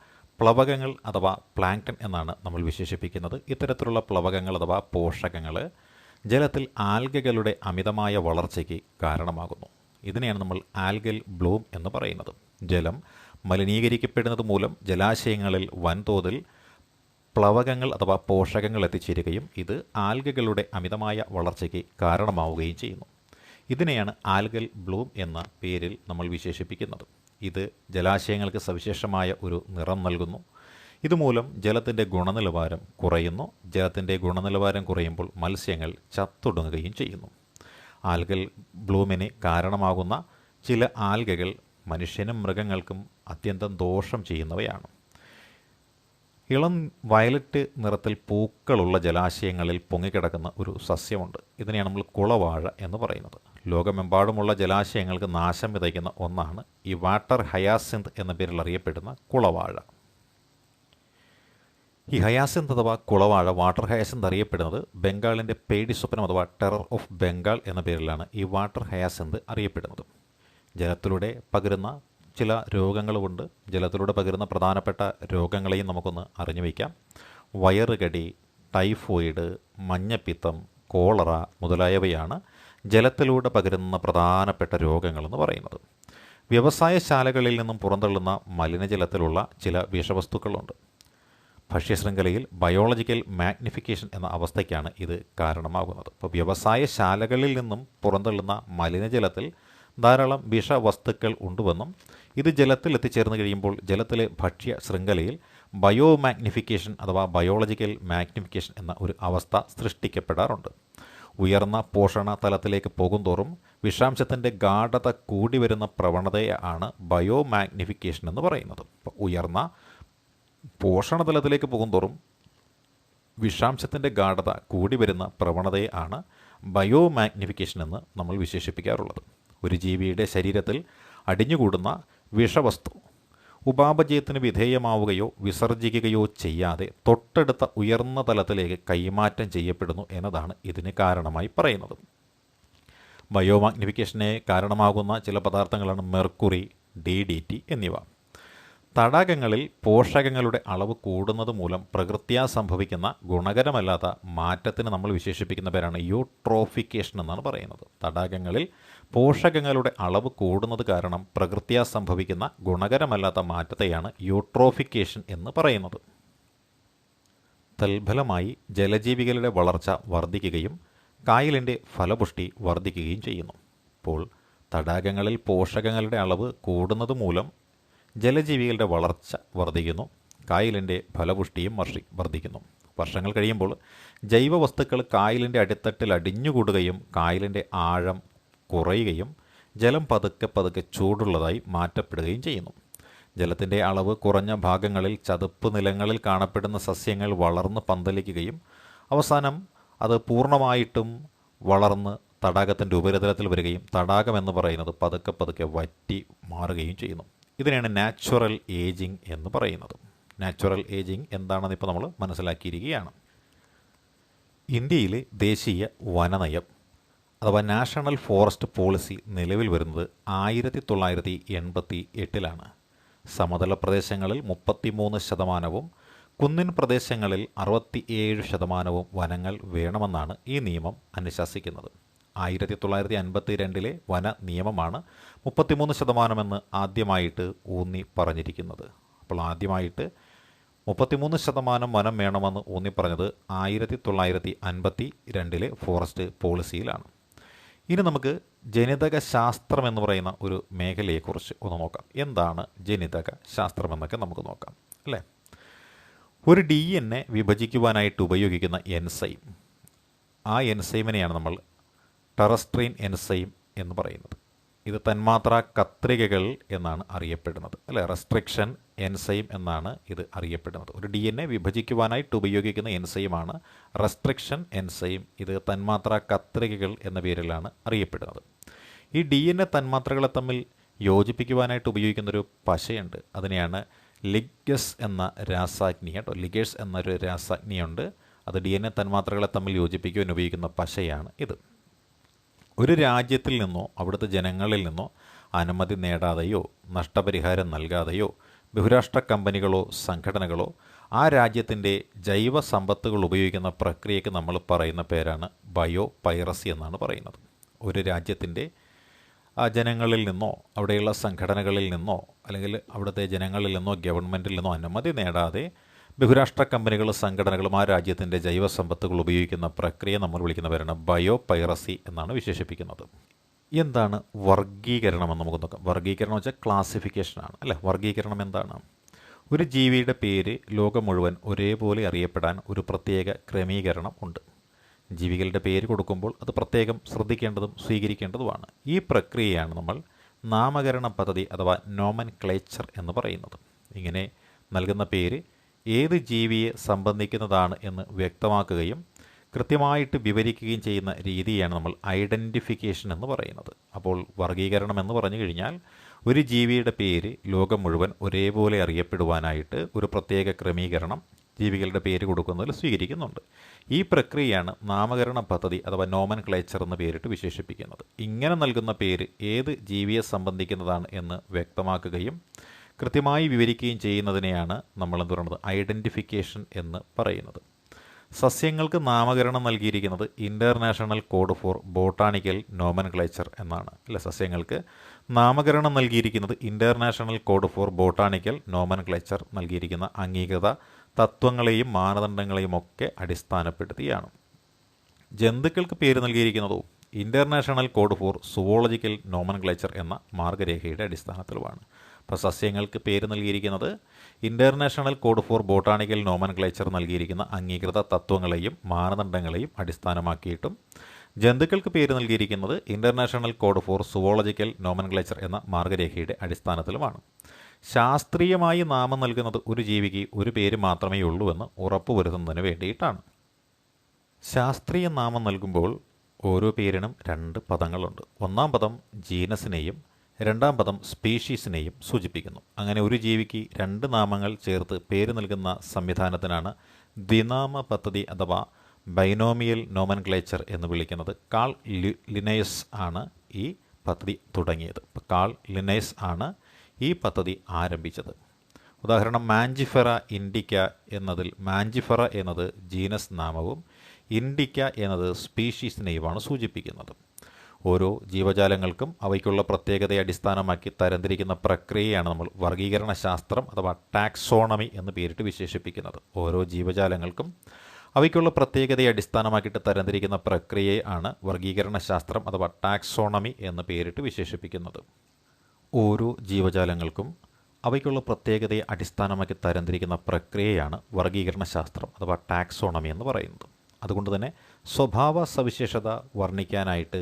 പ്ലവകങ്ങൾ അഥവാ പ്ലാങ്ക്ടൺ എന്നാണ് നമ്മൾ വിശേഷിപ്പിക്കുന്നത്. ഇത്തരത്തിലുള്ള പ്ലവകങ്ങൾ അഥവാ പോഷകങ്ങൾ ജലത്തിൽ ആൽഗകളുടെ അമിതമായ വളർച്ചയ്ക്ക് കാരണമാകുന്നു. ഇതിനെയാണ് നമ്മൾ ആൽഗൽ ബ്ലൂം എന്ന് പറയുന്നത്. ജലം മലിനീകരിക്കപ്പെടുന്നത് മൂലം ജലാശയങ്ങളിൽ വൻതോതിൽ പ്ലവകങ്ങൾ അഥവാ പോഷകങ്ങൾ എത്തിച്ചേരുകയും ഇത് ആൽഗകളുടെ അമിതമായ വളർച്ചയ്ക്ക് കാരണമാവുകയും ചെയ്യുന്നു. ഇതിനെയാണ് ആൽഗൽ ബ്ലൂം എന്ന പേരിൽ നമ്മൾ വിശേഷിപ്പിക്കുന്നത്. ഇത് ജലാശയങ്ങൾക്ക് സവിശേഷമായ ഒരു നിറം നൽകുന്നു. ഇതുമൂലം ജലത്തിൻ്റെ ഗുണനിലവാരം കുറയുന്നു. ജലത്തിൻ്റെ ഗുണനിലവാരം കുറയുമ്പോൾ മത്സ്യങ്ങൾ ചത്തൊടുങ്ങുകയും ചെയ്യുന്നു. ആൽഗൽ ബ്ലൂമിന് കാരണമാകുന്ന ചില ആൽഗകൾ മനുഷ്യനും മൃഗങ്ങൾക്കും അത്യന്തം ദോഷം ചെയ്യുന്നവയാണ്. ഇളം വയലറ്റ് നിറത്തിൽ പൂക്കളുള്ള ജലാശയങ്ങളിൽ പൊങ്ങിക്കിടക്കുന്ന ഒരു സസ്യമുണ്ട്. ഇതിനെയാണ് നമ്മൾ കുളവാഴ എന്ന് പറയുന്നത്. ലോകമെമ്പാടുമുള്ള ജലാശയങ്ങൾക്ക് നാശം വിതയ്ക്കുന്ന ഒന്നാണ് ഈ വാട്ടർ ഹയാസിന്ത് എന്ന പേരിൽ അറിയപ്പെടുന്ന കുളവാഴ. ഈ ഹയാസിന്ത് അഥവാ കുളവാഴ, വാട്ടർ ഹയാസിന്ത് അറിയപ്പെടുന്നത് ബംഗാളിൻ്റെ പേടി സ്വപ്നം അഥവാ ടെറർ ഓഫ് ബംഗാൾ എന്ന പേരിലാണ് ഈ വാട്ടർ ഹയാസിന്ത് അറിയപ്പെടുന്നത്. ജലത്തിലൂടെ പകരുന്ന ചില രോഗങ്ങളുമുണ്ട്. ജലത്തിലൂടെ പകരുന്ന പ്രധാനപ്പെട്ട രോഗങ്ങളെയും നമുക്കൊന്ന് അറിഞ്ഞു വയ്ക്കാം. വയറുകടി, ടൈഫോയിഡ്, മഞ്ഞപ്പിത്തം, കോളറ മുതലായവയാണ് ജലത്തിലൂടെ പകരുന്ന പ്രധാനപ്പെട്ട രോഗങ്ങളെന്ന് പറയുന്നത്. വ്യവസായശാലകളിൽ നിന്നും പുറന്തള്ളുന്ന മലിനജലത്തിലുള്ള ചില വിഷവസ്തുക്കളുണ്ട്. ഭക്ഷ്യശൃംഖലയിൽ ബയോളജിക്കൽ മാഗ്നിഫിക്കേഷൻ എന്ന അവസ്ഥയ്ക്കാണ് ഇത് കാരണമാകുന്നത്. അപ്പോൾ വ്യവസായശാലകളിൽ നിന്നും പുറന്തള്ളുന്ന മലിനജലത്തിൽ ധാരാളം വിഷവസ്തുക്കൾ ഉണ്ടുവെന്നും ഇത് ജലത്തിൽ എത്തിച്ചേർന്ന് കഴിയുമ്പോൾ ജലത്തിലെ ഭക്ഷ്യ ശൃംഖലയിൽ ബയോ മാഗ്നിഫിക്കേഷൻ അഥവാ ബയോളജിക്കൽ മാഗ്നിഫിക്കേഷൻ എന്ന ഒരു അവസ്ഥ സൃഷ്ടിക്കപ്പെടാറുണ്ട്. ഉയർന്ന പോഷണ തലത്തിലേക്ക് പോകുന്തോറും വിഷാംശത്തിൻ്റെ ഗാഢത കൂടി വരുന്ന പ്രവണതയാണ് ബയോ മാഗ്നിഫിക്കേഷൻ എന്ന് പറയുന്നത്. അപ്പോൾ ഉയർന്ന പോഷണതലത്തിലേക്ക് പോകുന്തോറും വിഷാംശത്തിൻ്റെ ഗാഢത കൂടി വരുന്ന പ്രവണതയാണ് ബയോ മാഗ്നിഫിക്കേഷൻ എന്ന് നമ്മൾ വിശേഷിപ്പിക്കാറുള്ളത്. ഒരു ജീവിയുടെ ശരീരത്തിൽ അടിഞ്ഞുകൂടുന്ന വിഷവസ്തു ഉപാപചയത്തിന് വിധേയമാവുകയോ വിസർജിക്കുകയോ ചെയ്യാതെ തൊട്ടടുത്ത ഉയർന്ന തലത്തിലേക്ക് കൈമാറ്റം ചെയ്യപ്പെടുന്നു എന്നതാണ് ഇതിന് കാരണമായി പറയുന്നത്. ബയോമാഗ്നിഫിക്കേഷനെ കാരണമാകുന്ന ചില പദാർത്ഥങ്ങളാണ് മെർക്കുറി, DDT എന്നിവ. തടാകങ്ങളിൽ പോഷകങ്ങളുടെ അളവ് കൂടുന്നത് മൂലം പ്രകൃത്യാ സംഭവിക്കുന്ന ഗുണകരമല്ലാത്ത മാറ്റത്തിന് നമ്മൾ വിശേഷിപ്പിക്കുന്ന പേരാണ് യൂട്രോഫിക്കേഷൻ എന്നാണ് പറയുന്നത്. തടാകങ്ങളിൽ പോഷകങ്ങളുടെ അളവ് കൂടുന്നത് കാരണം പ്രകൃത്യാ സംഭവിക്കുന്ന ഗുണകരമല്ലാത്ത മാറ്റത്തെയാണ് യൂട്രോഫിക്കേഷൻ എന്ന് പറയുന്നത്. തൽഫലമായി ജലജീവികളുടെ വളർച്ച വർദ്ധിക്കുകയും കായലിൻ്റെ ഫലപുഷ്ടി വർദ്ധിക്കുകയും ചെയ്യുന്നു. ഇപ്പോൾ തടാകങ്ങളിൽ പോഷകങ്ങളുടെ അളവ് കൂടുന്നത് മൂലം ജലജീവികളുടെ വളർച്ച വർദ്ധിക്കുന്നു, കായലിൻ്റെ ഫലപുഷ്ടിയും വർദ്ധിക്കുന്നു. വർഷങ്ങൾ കഴിയുമ്പോൾ ജൈവവസ്തുക്കൾ കായലിൻ്റെ അടിത്തട്ടിൽ അടിഞ്ഞുകൂടുകയും കായലിൻ്റെ ആഴം കുറയുകയും ജലം പതുക്കെ പതുക്കെ ചൂടുള്ളതായി മാറ്റപ്പെടുകയും ചെയ്യുന്നു. ജലത്തിൻ്റെ അളവ് കുറഞ്ഞ ഭാഗങ്ങളിൽ ചതുപ്പ് നിലങ്ങളിൽ കാണപ്പെടുന്ന സസ്യങ്ങൾ വളർന്ന് പന്തലിക്കുകയും അവസാനം അത് പൂർണ്ണമായിട്ടും വളർന്ന് തടാകത്തിൻ്റെ ഉപരിതലത്തിൽ വരികയും തടാകം എന്ന് പറയുന്നത് പതുക്കെ പതുക്കെ വറ്റി മാറുകയും ചെയ്യുന്നു. ഇതിനെയാണ് നാച്ചുറൽ ഏജിംഗ് എന്ന് പറയുന്നത്. നാച്ചുറൽ ഏജിംഗ് എന്താണെന്ന് ഇപ്പോൾ നമ്മൾ മനസ്സിലാക്കിയിരിക്കുകയാണ്. ഇന്ത്യയിലെ ദേശീയ വനനയം അഥവാ നാഷണൽ ഫോറസ്റ്റ് പോളിസി നിലവിൽ വരുന്നത് 1988 സമതല പ്രദേശങ്ങളിൽ 33%, കുന്നിൻ പ്രദേശങ്ങളിൽ 67% വനങ്ങൾ വേണമെന്നാണ് ഈ നിയമം അനുശാസിക്കുന്നത്. 1952 വന നിയമമാണ് 33% എന്ന് ആദ്യമായിട്ട് ഊന്നി പറഞ്ഞിരിക്കുന്നത്. അപ്പോൾ ആദ്യമായിട്ട് 33% വനം വേണമെന്ന് ഊന്നി പറഞ്ഞത് 1952 ഫോറസ്റ്റ് പോളിസിയിലാണ്. ഇനി നമുക്ക് ജനിതക ശാസ്ത്രം എന്ന് പറയുന്ന ഒരു മേഖലയെക്കുറിച്ച് ഒന്ന് നോക്കാം. എന്താണ് ജനിതക ശാസ്ത്രം എന്നൊക്കെ നമുക്ക് നോക്കാം അല്ലേ. ഒരു DNA വിഭജിക്കുവാനായിട്ട് ഉപയോഗിക്കുന്ന എൻസൈം, ആ എൻസൈമിനെയാണ് നമ്മൾ ടെറസ്ട്രീൻ എൻസൈം എന്ന് പറയുന്നത്. ഇത് തന്മാത്രാ കത്രികകൾ എന്നാണ് അറിയപ്പെടുന്നത് അല്ലേ. റെസ്ട്രിക്ഷൻ എൻസൈം എന്നാണ് ഇത് അറിയപ്പെടുന്നത്. ഒരു DNA വിഭജിക്കുവാനായിട്ട് ഉപയോഗിക്കുന്ന എൻസൈമാണ് റെസ്ട്രിക്ഷൻ എൻസൈം. ഇത് തന്മാത്രാ കത്രികകൾ എന്ന പേരിലാണ് അറിയപ്പെടുന്നത്. ഈ DNA തന്മാത്രകളെ തമ്മിൽ യോജിപ്പിക്കുവാനായിട്ട് ഉപയോഗിക്കുന്നൊരു പശയുണ്ട്. അതിനെയാണ് ലിഗസ് എന്ന രാസാഗ്നി കേട്ടോ. ലിഗേഴ്സ് എന്നൊരു രാസാഗ്നിയുണ്ട്. അത് DNA തന്മാത്രകളെ തമ്മിൽ യോജിപ്പിക്കുവാൻ ഉപയോഗിക്കുന്ന പശയാണ് ഇത്. ഒരു രാജ്യത്തിൽ നിന്നോ അവിടുത്തെ ജനങ്ങളിൽ നിന്നോ അനുമതി നേടാതെയോ നഷ്ടപരിഹാരം നൽകാതെയോ ബഹുരാഷ്ട്ര കമ്പനികളോ സംഘടനകളോ ആ രാജ്യത്തിൻ്റെ ജൈവ സമ്പത്തുകൾ ഉപയോഗിക്കുന്ന പ്രക്രിയയ്ക്ക് നമ്മൾ പറയുന്ന പേരാണ് ബയോ പൈറസി എന്നാണ് പറയുന്നത്. ഒരു രാജ്യത്തിൻ്റെ ജനങ്ങളിൽ നിന്നോ അവിടെയുള്ള സംഘടനകളിൽ നിന്നോ അല്ലെങ്കിൽ അവിടുത്തെ ജനങ്ങളിൽ നിന്നോ ഗവൺമെൻറ്റിൽ നിന്നോ അനുമതി നേടാതെ ബഹുരാഷ്ട്ര കമ്പനികളും സംഘടനകളും ആ രാജ്യത്തിൻ്റെ ജൈവസമ്പത്തുകൾ ഉപയോഗിക്കുന്ന പ്രക്രിയ നമ്മൾ വിളിക്കുന്ന പേരാണ് ബയോ പൈറസി എന്നാണ് വിശേഷിപ്പിക്കുന്നത്. എന്താണ് വർഗീകരണം എന്ന് നമുക്ക് നോക്കാം. വർഗീകരണം വെച്ചാൽ ക്ലാസിഫിക്കേഷനാണ് അല്ലേ. വർഗീകരണം എന്താണ്? ഒരു ജീവിയുടെ പേര് ലോകം മുഴുവൻ ഒരേപോലെ അറിയപ്പെടാൻ ഒരു പ്രത്യേക ക്രമീകരണം ഉണ്ട്. ജീവികളുടെ പേര് കൊടുക്കുമ്പോൾ അത് പ്രത്യേകം ശ്രദ്ധിക്കേണ്ടതും സ്വീകരിക്കേണ്ടതുമാണ്. ഈ പ്രക്രിയയാണ് നമ്മൾ നാമകരണ പദ്ധതി അഥവാ നോമൻക്ലേച്ചർ എന്ന് പറയുന്നത്. ഇങ്ങനെ നൽകുന്ന പേര് ഏത് ജീവിയെ സംബന്ധിക്കുന്നതാണ് എന്ന് വ്യക്തമാക്കുകയും കൃത്യമായിട്ട് വിവരിക്കുകയും ചെയ്യുന്ന രീതിയാണ് നമ്മൾ ഐഡൻറ്റിഫിക്കേഷൻ എന്ന് പറയുന്നത്. അപ്പോൾ വർഗീകരണം എന്ന് പറഞ്ഞു കഴിഞ്ഞാൽ ഒരു ജീവിയുടെ പേര് ലോകം മുഴുവൻ ഒരേപോലെ അറിയപ്പെടുവാനായിട്ട് ഒരു പ്രത്യേക ക്രമീകരണം ജീവികളുടെ പേര് കൊടുക്കുന്നതിൽ സ്വീകരിക്കുന്നുണ്ട്. ഈ പ്രക്രിയയാണ് നാമകരണ പദ്ധതി അഥവാ നോമൻക്ലേച്ചർ എന്ന് പേരിട്ട് വിശേഷിപ്പിക്കുന്നത്. ഇങ്ങനെ നൽകുന്ന പേര് ഏത് ജീവിയെ സംബന്ധിക്കുന്നതാണ് എന്ന് വ്യക്തമാക്കുകയും കൃത്യമായി വിവരിക്കുകയും ചെയ്യുന്നതിനെയാണ് നമ്മൾ എന്ത് പറയുന്നത് ഐഡൻറ്റിഫിക്കേഷൻ എന്ന് പറയുന്നത്. സസ്യങ്ങൾക്ക് നാമകരണം നൽകിയിരിക്കുന്നത് international code for botanical nomenclature എന്നാണ് അല്ലെ. സസ്യങ്ങൾക്ക് നാമകരണം നൽകിയിരിക്കുന്നത് international code for botanical nomenclature നൽകിയിരിക്കുന്ന അംഗീകൃത തത്വങ്ങളെയും മാനദണ്ഡങ്ങളെയും ഒക്കെ അടിസ്ഥാനപ്പെടുത്തിയാണ്. ജന്തുക്കൾക്ക് പേര് നൽകിയിരിക്കുന്നതോ international code for zoological nomenclature എന്ന മാർഗരേഖയുടെ അടിസ്ഥാനത്തിലുമാണ്. അപ്പോൾ സസ്യങ്ങൾക്ക് പേര് നൽകിയിരിക്കുന്നത് international code for botanical nomenclature നൽകിയിരിക്കുന്ന അംഗീകൃത തത്വങ്ങളെയും മാനദണ്ഡങ്ങളെയും അടിസ്ഥാനമാക്കിയിട്ടും ജന്തുക്കൾക്ക് പേര് നൽകിയിരിക്കുന്നത് international code for zoological nomenclature എന്ന മാർഗരേഖയുടെ അടിസ്ഥാനത്തിലുമാണ്. ശാസ്ത്രീയമായി നാമം നൽകുന്നത് ഒരു ജീവിക്ക് ഒരു പേര് മാത്രമേ ഉള്ളൂ എന്ന് ഉറപ്പുവരുത്തുന്നതിന് വേണ്ടിയിട്ടാണ്. ശാസ്ത്രീയ നാമം നൽകുമ്പോൾ ഓരോ പേരിനും 2 പദങ്ങളുണ്ട്. ഒന്നാം പദം ജീനസിനെയും രണ്ടാം പദം സ്പീഷീസിനെയും സൂചിപ്പിക്കുന്നു. അങ്ങനെ ഒരു ജീവിക്ക് രണ്ട് നാമങ്ങൾ ചേർത്ത് പേര് നൽകുന്ന സംവിധാനത്തിനാണ് ദ്വിനാമ പദ്ധതി അഥവാ ബൈനോമിയൽ നോമൻക്ലേച്ചർ എന്ന് വിളിക്കുന്നത്. കാൾ ലിനേയസ് ആണ് ഈ പദ്ധതി തുടങ്ങിയത്. കാൾ ലിനേയസ് ആണ് ഈ പദ്ധതി ആരംഭിച്ചത്. ഉദാഹരണം മാഞ്ചിഫെറ ഇൻഡിക്ക എന്നതിൽ മാഞ്ചിഫെറ എന്നത് ജീനസ് നാമവും ഇൻഡിക്ക എന്നത് സ്പീഷീസിനെയുമാണ് സൂചിപ്പിക്കുന്നത്. ഓരോ ജീവജാലങ്ങൾക്കും അവയ്ക്കുള്ള പ്രത്യേകതയെ അടിസ്ഥാനമാക്കി തരംതിരിക്കുന്ന പ്രക്രിയയാണ് നമ്മൾ വർഗീകരണ ശാസ്ത്രം അഥവാ ടാക്സോണമി എന്ന് പേരിട്ട് വിശേഷിപ്പിക്കുന്നത്. ഓരോ ജീവജാലങ്ങൾക്കും അവയ്ക്കുള്ള പ്രത്യേകതയെ അടിസ്ഥാനമാക്കിയിട്ട് തരംതിരിക്കുന്ന പ്രക്രിയയാണ് വർഗീകരണ ശാസ്ത്രം അഥവാ ടാക്സോണമി എന്ന് പേരിട്ട് വിശേഷിപ്പിക്കുന്നത്. ഓരോ ജീവജാലങ്ങൾക്കും അവയ്ക്കുള്ള പ്രത്യേകതയെ അടിസ്ഥാനമാക്കി തരംതിരിക്കുന്ന പ്രക്രിയയാണ് വർഗീകരണ ശാസ്ത്രം അഥവാ ടാക്സോണമി എന്ന് പറയുന്നത്. അതുകൊണ്ട് തന്നെ സ്വഭാവ സവിശേഷത വർണ്ണിക്കാനായിട്ട്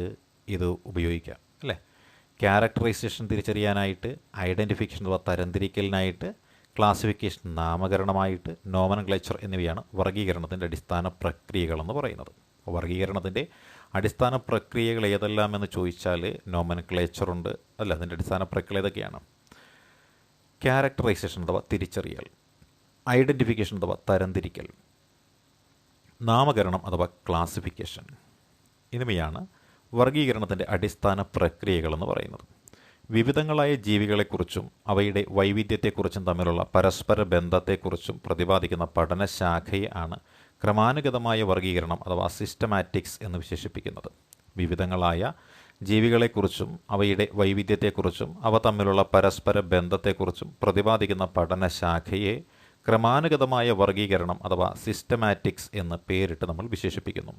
ഇത് ഉപയോഗിക്കാം അല്ലേ. ക്യാരക്ടറൈസേഷൻ തിരിച്ചറിയാനായിട്ട്, ഐഡൻറ്റിഫിക്കേഷൻ അഥവാ തരംതിരിക്കലിനായിട്ട്, ക്ലാസിഫിക്കേഷൻ നാമകരണമായിട്ട്, നോമൻക്ലേച്ചർ എന്നിവയാണ് വർഗീകരണത്തിൻ്റെ അടിസ്ഥാന പ്രക്രിയകളെന്ന് പറയുന്നത്. വർഗീകരണത്തിൻ്റെ അടിസ്ഥാന പ്രക്രിയകൾ ഏതെല്ലാമെന്ന് ചോദിച്ചാൽ നോമൻക്ലേച്ചറുണ്ട് അല്ല. അതിൻ്റെ അടിസ്ഥാന പ്രക്രിയ ഏതൊക്കെയാണ്? ക്യാരക്ടറൈസേഷൻ അഥവാ തിരിച്ചറിയൽ, ഐഡൻറ്റിഫിക്കേഷൻ അഥവാ തരംതിരിക്കൽ, നാമകരണം അഥവാ ക്ലാസിഫിക്കേഷൻ എന്നിവയാണ് വർഗീകരണത്തിൻ്റെ അടിസ്ഥാന പ്രക്രിയകളെന്ന് പറയുന്നത്. വിവിധങ്ങളായ ജീവികളെക്കുറിച്ചും അവയുടെ വൈവിധ്യത്തെക്കുറിച്ചും തമ്മിലുള്ള പരസ്പര ബന്ധത്തെക്കുറിച്ചും പ്രതിപാദിക്കുന്ന പഠനശാഖയെ ആണ് ക്രമാനുഗതമായ വർഗീകരണം അഥവാ സിസ്റ്റമാറ്റിക്സ് എന്ന് വിശേഷിപ്പിക്കുന്നത്. വിവിധങ്ങളായ ജീവികളെക്കുറിച്ചും അവയുടെ വൈവിധ്യത്തെക്കുറിച്ചും അവ തമ്മിലുള്ള പരസ്പര ബന്ധത്തെക്കുറിച്ചും പ്രതിപാദിക്കുന്ന പഠനശാഖയെ ക്രമാനുഗതമായ വർഗീകരണം അഥവാ സിസ്റ്റമാറ്റിക്സ് എന്ന് പേരിട്ട് നമ്മൾ വിശേഷിപ്പിക്കുന്നു.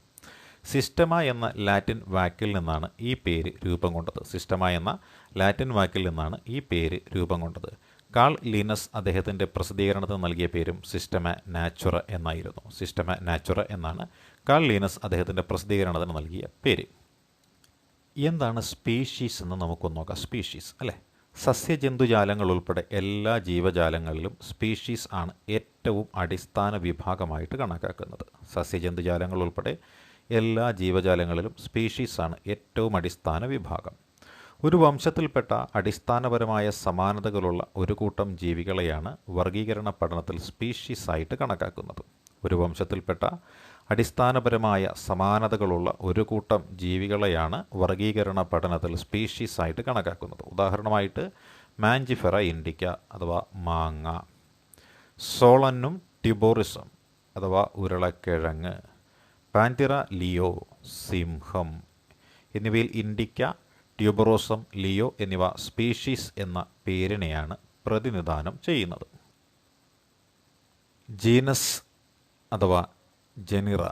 സിസ്റ്റമ എന്ന ലാറ്റിൻ വാക്കിൽ നിന്നാണ് ഈ പേര് രൂപം കൊണ്ടത്. സിസ്റ്റമ എന്ന ലാറ്റിൻ വാക്കിൽ നിന്നാണ് ഈ പേര് രൂപം കൊണ്ടത്. കാൾ ലീനസ് അദ്ദേഹത്തിൻ്റെ പ്രസിദ്ധീകരണത്തിന് നൽകിയ പേരും സിസ്റ്റമ നാച്ചുറ എന്നായിരുന്നു. സിസ്റ്റമ നാച്ചുറ എന്നാണ് കാൾ ലീനസ് അദ്ദേഹത്തിൻ്റെ പ്രസിദ്ധീകരണത്തിന് നൽകിയ പേര്. എന്താണ് സ്പീഷീസ് എന്ന് നമുക്കൊന്ന് നോക്കാം. സ്പീഷീസ് അല്ലേ, സസ്യജന്തുജാലങ്ങൾ ഉൾപ്പെടെ എല്ലാ ജീവജാലങ്ങളിലും സ്പീഷീസ് ആണ് ഏറ്റവും അടിസ്ഥാന വിഭാഗമായിട്ട് കണക്കാക്കുന്നത്. സസ്യജന്തുജാലങ്ങൾ ഉൾപ്പെടെ എല്ലാ ജീവജാലങ്ങളിലും സ്പീഷീസ് ആണ് ഏറ്റവും അടിസ്ഥാന വിഭാഗം. ഒരു വംശത്തിൽപ്പെട്ട അടിസ്ഥാനപരമായ സമാനതകളുള്ള ഒരു കൂട്ടം ജീവികളെയാണ് വർഗീകരണ പഠനത്തിൽ സ്പീഷീസ് ആയിട്ട് കണക്കാക്കുന്നത്. ഒരു വംശത്തിൽപ്പെട്ട അടിസ്ഥാനപരമായ സമാനതകളുള്ള ഒരു കൂട്ടം ജീവികളെയാണ് വർഗീകരണ പഠനത്തിൽ സ്പീഷീസ് ആയിട്ട് കണക്കാക്കുന്നത്. ഉദാഹരണമായിട്ട് മാഞ്ചിഫെറ ഇൻഡിക്ക അഥവാ മാങ്ങ, സോളന്നും ട്യൂബോറിസം അഥവാ ഉരുളക്കിഴങ്ങ്, പാൻതിറ ലിയോ സിംഹം എന്നിവയിൽ ഇൻഡിക്ക, ട്യൂബറോസം, ലിയോ എന്നിവ സ്പീഷീസ് എന്ന പേരിനെയാണ് പ്രതിനിധാനം ചെയ്യുന്നത്. ജീനസ് അഥവാ ജെനിറ,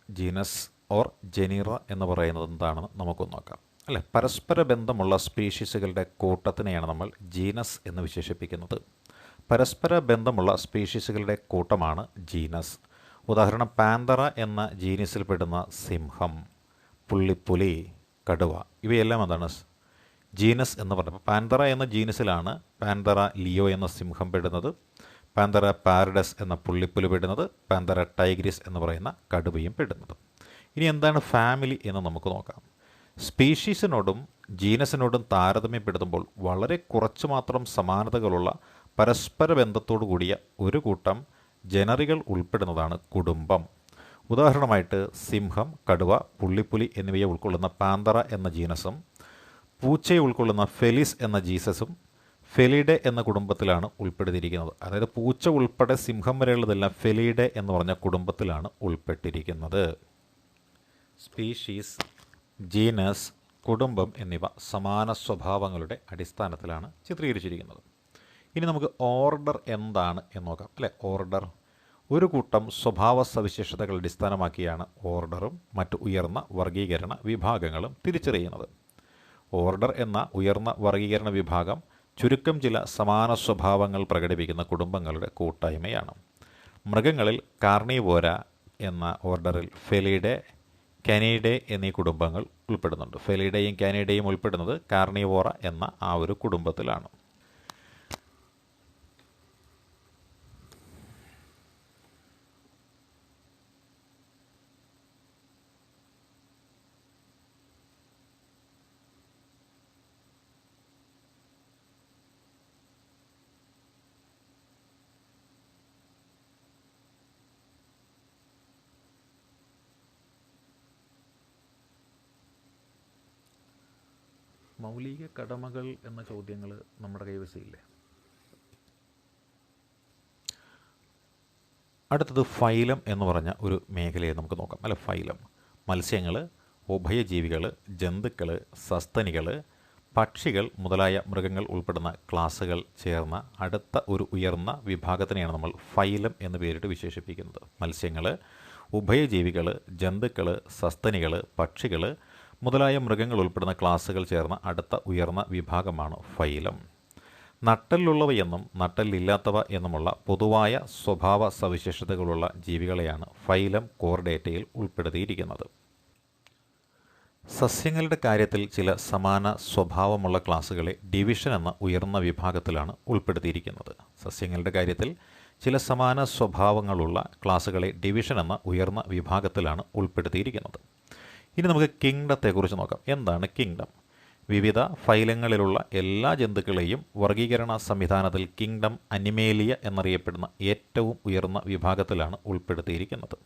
ജീനസ് ഓർ ജെനിറ എന്ന് പറയുന്നത് എന്താണെന്ന് നമുക്കൊന്ന് നോക്കാം അല്ലേ. പരസ്പര ബന്ധമുള്ള സ്പീഷീസുകളുടെ കൂട്ടത്തിനെയാണ് നമ്മൾ ജീനസ് എന്ന് വിശേഷിപ്പിക്കുന്നത്. പരസ്പര ബന്ധമുള്ള സ്പീഷീസുകളുടെ കൂട്ടമാണ് ജീനസ്. ഉദാഹരണം പാന്തറ എന്ന ജീനസിൽപ്പെടുന്ന സിംഹം, പുള്ളിപ്പുലി, കടുവ ഇവയെല്ലാം എന്താണ് ജീനസ് എന്ന് പറയുന്നത്. പാന്തറ എന്ന ജീനസിലാണ് പാന്തറ ലിയോ എന്ന സിംഹം പെടുന്നത്, പാന്തറ പാരഡസ് എന്ന പുള്ളിപ്പുലി പെടുന്നത്, പാന്തറ ടൈഗ്രിസ് എന്ന് പറയുന്ന കടുവയും പെടുന്നത്. ഇനി എന്താണ് ഫാമിലി എന്ന് നമുക്ക് നോക്കാം. സ്പീഷീസിനോടും ജീനസിനോടും താരതമ്യപ്പെടുത്തുമ്പോൾ വളരെ കുറച്ച് മാത്രം സമാനതകളുള്ള പരസ്പര ബന്ധത്തോടു കൂടിയ ഒരു കൂട്ടം ജനറികൾ ഉൾപ്പെടുന്നതാണ് കുടുംബം. ഉദാഹരണമായിട്ട് സിംഹം, കടുവ, പുള്ളിപ്പുലി എന്നിവയെ ഉൾക്കൊള്ളുന്ന പാന്തറ എന്ന ജീനസും പൂച്ചയെ ഉൾക്കൊള്ളുന്ന ഫെലിസ് എന്ന ജീസസും ഫെലിഡെ എന്ന കുടുംബത്തിലാണ് ഉൾപ്പെടുത്തിയിരിക്കുന്നത്. അതായത് പൂച്ച ഉൾപ്പെടെ സിംഹം വരെയുള്ളതെല്ലാം ഫെലിഡെ എന്ന് പറഞ്ഞ കുടുംബത്തിലാണ് ഉൾപ്പെട്ടിരിക്കുന്നത്. സ്പീഷീസ്, ജീനസ്, കുടുംബം എന്നിവ സമാന സ്വഭാവങ്ങളുടെ അടിസ്ഥാനത്തിലാണ് ചിത്രീകരിച്ചിരിക്കുന്നത്. ഇനി നമുക്ക് ഓർഡർ എന്താണ് എന്ന് നോക്കാം അല്ലേ. ഓർഡർ ഒരു കൂട്ടം സ്വഭാവ സവിശേഷതകൾ അടിസ്ഥാനമാക്കിയാണ് ഓർഡറും മറ്റ് ഉയർന്ന വർഗീകരണ വിഭാഗങ്ങളും തിരിച്ചറിയുന്നത്. ഓർഡർ എന്ന ഉയർന്ന വർഗീകരണ വിഭാഗം ചുരുക്കം ചില സമാന സ്വഭാവങ്ങൾ പ്രകടിപ്പിക്കുന്ന കുടുംബങ്ങളുടെ കൂട്ടായ്മയാണ്. മൃഗങ്ങളിൽ കാർണിവോര എന്ന ഓർഡറിൽ ഫെലിഡെ, കാനിഡെ എന്നീ കുടുംബങ്ങൾ ഉൾപ്പെടുന്നുണ്ട്. ഫെലിഡയും കാനിഡയും ഉൾപ്പെടുന്നത് കാർണിവോറ എന്ന ആ ഒരു കുടുംബത്തിലാണ്. മൗലിക കടമകൾ എന്ന ചോദ്യങ്ങൾ നമ്മുടെ കൈവശമില്ലേ? അടുത്തത് ഫൈലം എന്ന് പറഞ്ഞ ഒരു മേഖലയെ നമുക്ക് നോക്കാം. അല്ല, ഫൈലം മത്സ്യങ്ങൾ, ഉഭയജീവികൾ, ജന്തുക്കൾ, സസ്തനികൾ, പക്ഷികൾ മുതലായ മൃഗങ്ങൾ ഉൾപ്പെടുന്ന ക്ലാസുകൾ ചേർന്ന അടുത്ത ഒരു ഉയർന്ന വിഭാഗത്തിനെയാണ് നമ്മൾ ഫൈലം എന്ന് പേരിട്ട് വിശേഷിപ്പിക്കുന്നത്. മത്സ്യങ്ങൾ, ഉഭയജീവികൾ, ജന്തുക്കൾ, സസ്തനികൾ, പക്ഷികൾ മുതലായ മൃഗങ്ങൾ ഉൾപ്പെടുന്ന ക്ലാസുകൾ ചേർന്ന അടുത്ത ഉയർന്ന വിഭാഗമാണ് ഫൈലം. നട്ടെല്ലുള്ളവയെന്നും നട്ടെല്ലില്ലാത്തവ എന്നുമുള്ള പൊതുവായ സ്വഭാവ സവിശേഷതകളുള്ള ജീവികളെയാണ് ഫൈലം കോർഡേറ്റയിൽ ഉൾപ്പെടുത്തിയിരിക്കുന്നത്. സസ്യങ്ങളുടെ കാര്യത്തിൽ ചില സമാന സ്വഭാവമുള്ള ക്ലാസുകളെ ഡിവിഷൻ എന്ന ഉയർന്ന വിഭാഗത്തിലാണ് ഉൾപ്പെടുത്തിയിരിക്കുന്നത്. സസ്യങ്ങളുടെ കാര്യത്തിൽ ചില സമാന സ്വഭാവങ്ങളുള്ള ക്ലാസുകളെ ഡിവിഷൻ എന്ന ഉയർന്ന വിഭാഗത്തിലാണ് ഉൾപ്പെടുത്തിയിരിക്കുന്നത്. ഇനി നമുക്ക് കിങ്ഡത്തെക്കുറിച്ച് നോക്കാം. എന്താണ് കിങ്ഡം? വിവിധ ഫൈലങ്ങളിലുള്ള എല്ലാ ജന്തുക്കളെയും വർഗീകരണ സംവിധാനത്തിൽ കിങ്ഡം അനിമേലിയ എന്നറിയപ്പെടുന്ന ഏറ്റവും ഉയർന്ന വിഭാഗത്തിലാണ് ഉൾപ്പെടുത്തിയിരിക്കുന്നത്.